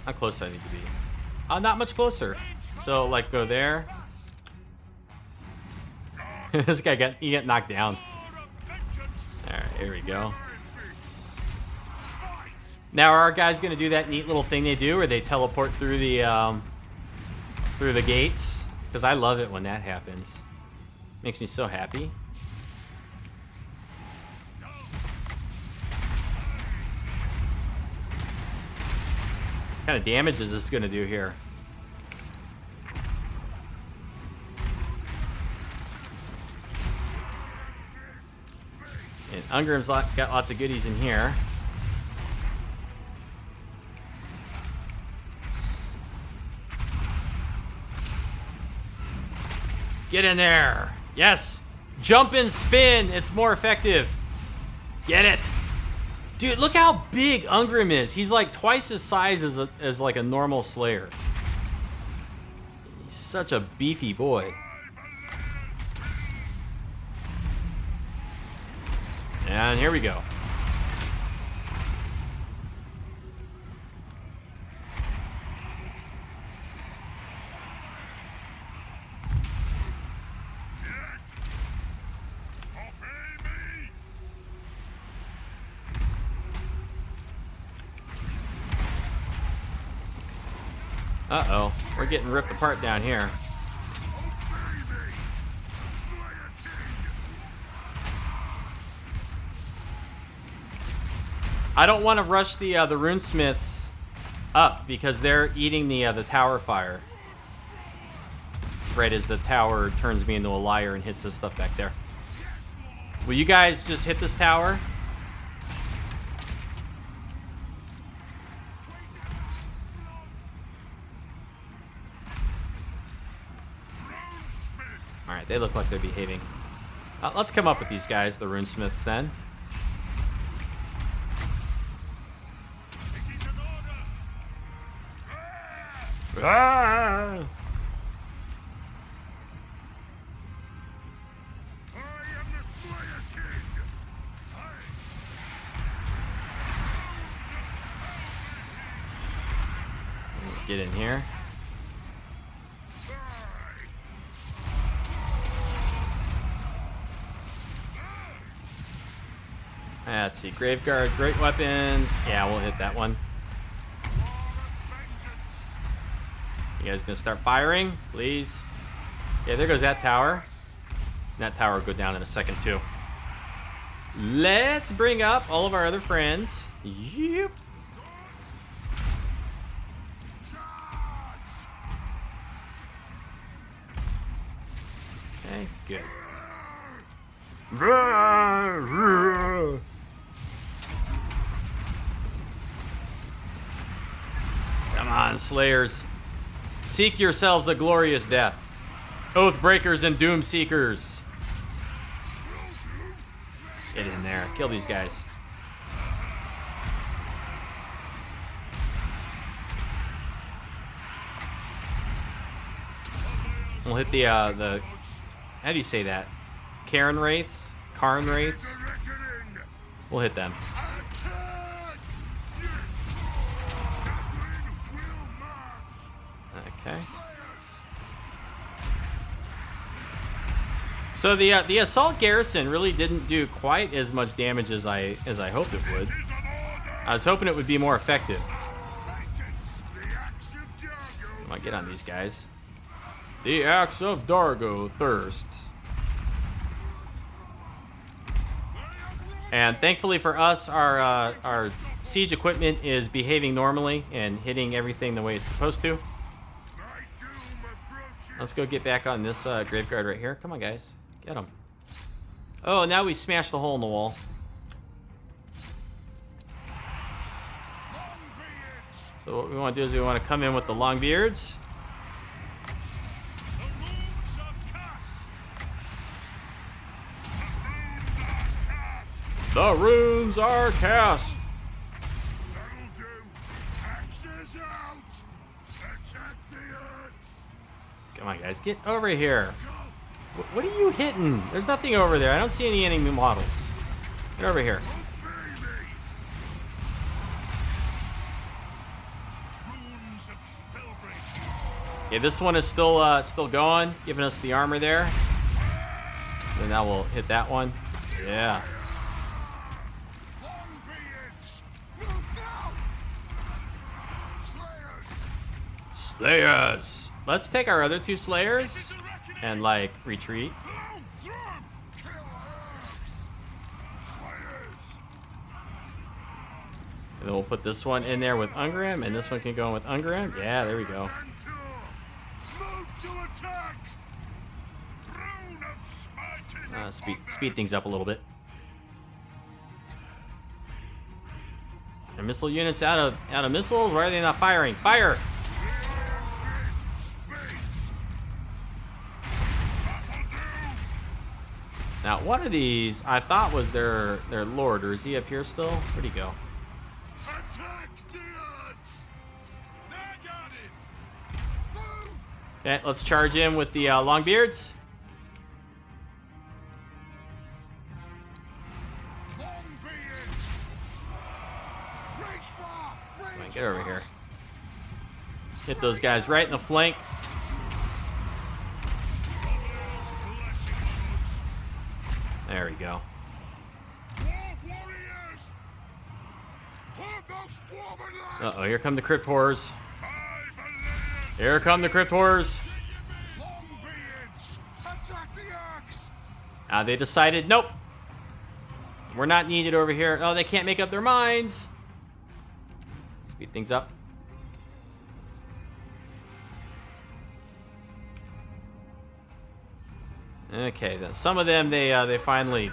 How close do I need to be? Not much closer. So, like, go there. This guy got knocked down. Alright, here we go. Now, are our guys going to do that neat little thing they do where they teleport through the gates? Because I love it when that happens. Makes me so happy. What kind of damage is this going to do here? And Ungrim's got lots of goodies in here. Get in there. Yes. Jump and spin. It's more effective. Get it. Dude, look how big Ungrim is. He's like twice his size as like a normal Slayer. He's such a beefy boy. And here we go. Uh-oh, we're getting ripped apart down here. I don't want to rush the Runesmiths up because they're eating the tower fire. Right as the tower turns me into a liar and hits this stuff back there. Will you guys just hit this tower? Alright, they look like they're behaving. Let's come up with these guys, the Runesmiths, then. Ah! Let's get in here. Let's see, Graveguard, great weapons. Yeah, we'll hit that one. You guys gonna start firing, please? Yeah, there goes that tower. And that tower will go down in a second, too. Let's bring up all of our other friends. Yep. Okay, good. Come on, Slayers. Seek yourselves a glorious death. Oath breakers and doom seekers. Get in there. Kill these guys. We'll hit the how do you say that? Karn Wraiths? Karn Wraiths? We'll hit them. Okay. So the assault garrison really didn't do quite as much damage as I hoped it would. I was hoping it would be more effective. Come on, get on these guys. The axe of Dargo thirsts. And thankfully for us, our siege equipment is behaving normally and hitting everything the way it's supposed to. Let's go get back on this graveguard right here. Come on, guys. Get them. Oh, now we smashed the hole in the wall. So what we want to do is we want to come in with the long beards. The runes are cast. That'll do. Axes out. Attack the earth. Come on, guys. Get over here. What are you hitting? There's nothing over there. I don't see any enemy models. Get over here. Okay, this one is still going, giving us the armor there. And now we'll hit that one. Yeah. Slayers. Let's take our other two Slayers and like retreat. And then we'll put this one in there with Ungrim, and this one can go in with Ungrim. Yeah, there we go. Speed things up a little bit. Are missile units out of missiles? Why are they not firing? Fire! Now, one of these I thought was their lord, or is he up here still? Where'd he go? Okay, let's charge him with the Longbeards. Come on, get over here. Hit those guys right in the flank. There we go. Uh-oh, here come the crypt horrors. Here come the crypt horrors. They decided, nope. We're not needed over here. Oh, they can't make up their minds. Speed things up. Okay, then some of them they finally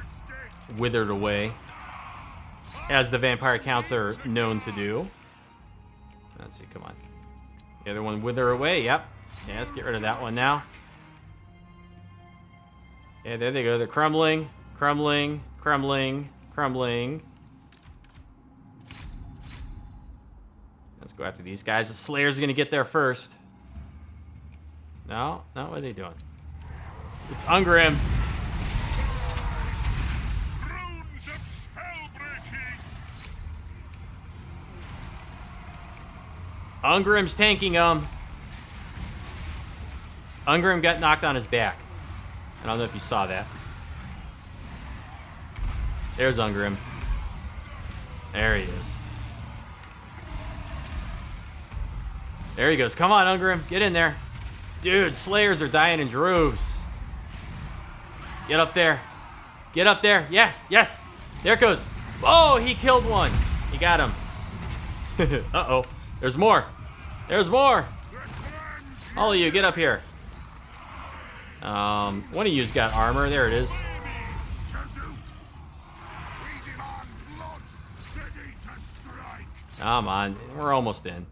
withered away, as the vampire counts are known to do. Let's see, come on. The other one wither away. Yep. Yeah, let's get rid of that one now. Yeah, there they go. They're crumbling, crumbling, crumbling, crumbling. Let's go after these guys. The Slayer's gonna get there first. No, what are they doing? It's Ungrim. Ungrim's tanking him. Ungrim got knocked on his back. I don't know if you saw that. There's Ungrim. There he is. There he goes. Come on, Ungrim. Get in there. Dude, Slayers are dying in droves. Get up there. Get up there. Yes, yes. There it goes. Oh, he killed one. He got him. Uh-oh. There's more. There's more. All of you, get up here. One of you's got armor. There it is. Come on. We're almost in.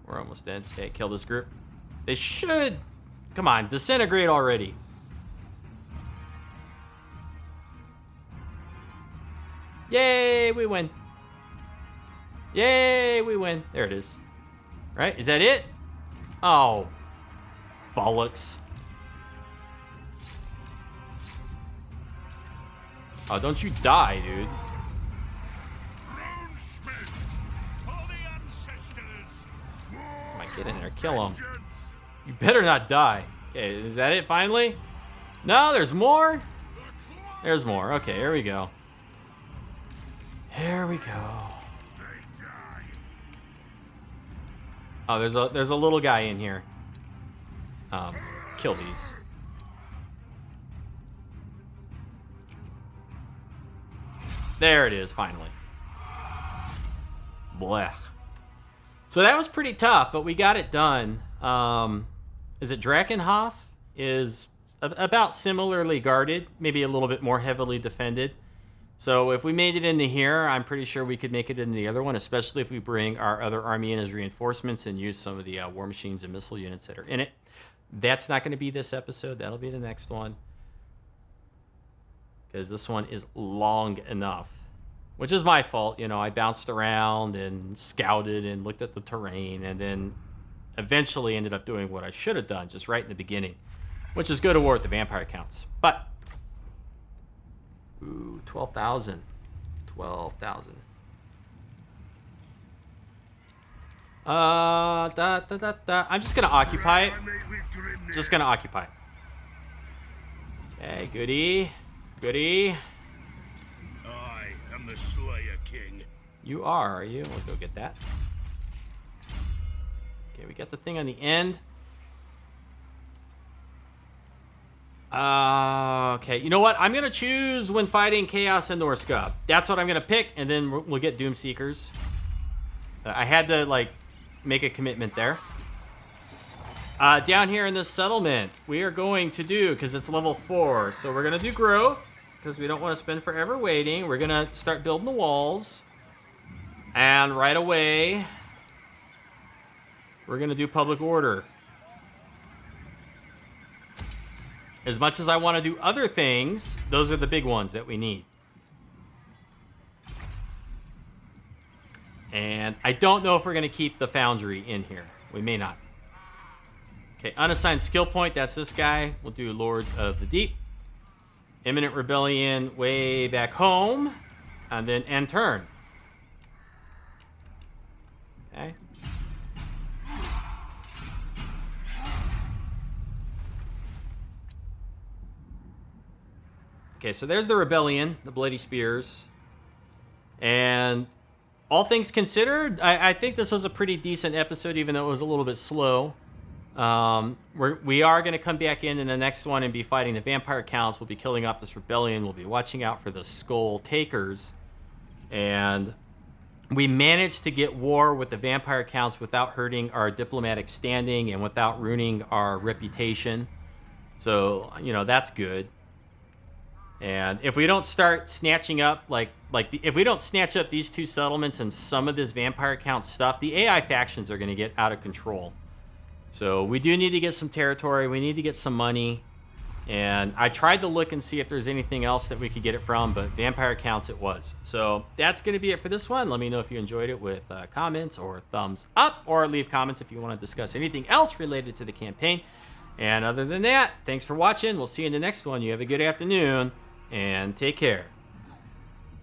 We're almost in. Okay, kill this group. They should. Come on, disintegrate already. Yay, we win. Yay, we win. There it is. Right? Is that it? Oh, bollocks. Oh, don't you die, dude. Might get in there, kill him. You better not die. Okay, is that it finally? No, there's more? There's more. Okay, here we go. Here we go. Oh, there's a little guy in here. Kill these. There it is, finally. Blech. So that was pretty tough, but we got it done. Is it Drakenhof? Is about similarly guarded, maybe a little bit more heavily defended. So if we made it into here, I'm pretty sure we could make it into the other one, especially if we bring our other army in as reinforcements and use some of the war machines and missile units that are in it. That's not going to be this episode. That'll be the next one. Because this one is long enough. Which is my fault. You know, I bounced around and scouted and looked at the terrain and then eventually ended up doing what I should have done just right in the beginning. Which is go to war with the vampire counts. But, ooh, 12,000. 12,000. I'm just going to occupy it. Just going to occupy it. Okay, goody. Goody. I am the Slayer King. You are you? We'll go get that. Okay, we got the thing on the end. Okay, you know what? I'm going to choose when fighting Chaos and Norska. That's what I'm going to pick, and then we'll get Doomseekers. I had to, like, make a commitment there. Down here in this settlement, we are going to do, because it's level 4, so we're going to do growth, because we don't want to spend forever waiting. We're going to start building the walls. And right away, we're going to do public order. As much as I want to do other things, those are the big ones that we need. And I don't know if we're going to keep the foundry in here. We may not. Okay, unassigned skill point, that's this guy. We'll do Lords of the Deep. Imminent Rebellion way back home. And then end turn. Okay. Okay, so there's the Rebellion, the Bloody Spears. And all things considered, I think this was a pretty decent episode, even though it was a little bit slow. We are going to come back in the next one and be fighting the Vampire Counts. We'll be killing off this Rebellion. We'll be watching out for the Skull Takers. And we managed to get war with the Vampire Counts without hurting our diplomatic standing and without ruining our reputation. So, you know, that's good. And if we don't start snatching up, if we don't snatch up these two settlements and some of this Vampire Count stuff, the AI factions are going to get out of control. So we do need to get some territory. We need to get some money. And I tried to look and see if there's anything else that we could get it from, but Vampire Counts it was. So that's going to be it for this one. Let me know if you enjoyed it with comments or thumbs up, or leave comments if you want to discuss anything else related to the campaign. And other than that, thanks for watching. We'll see you in the next one. You have a good afternoon. And take care.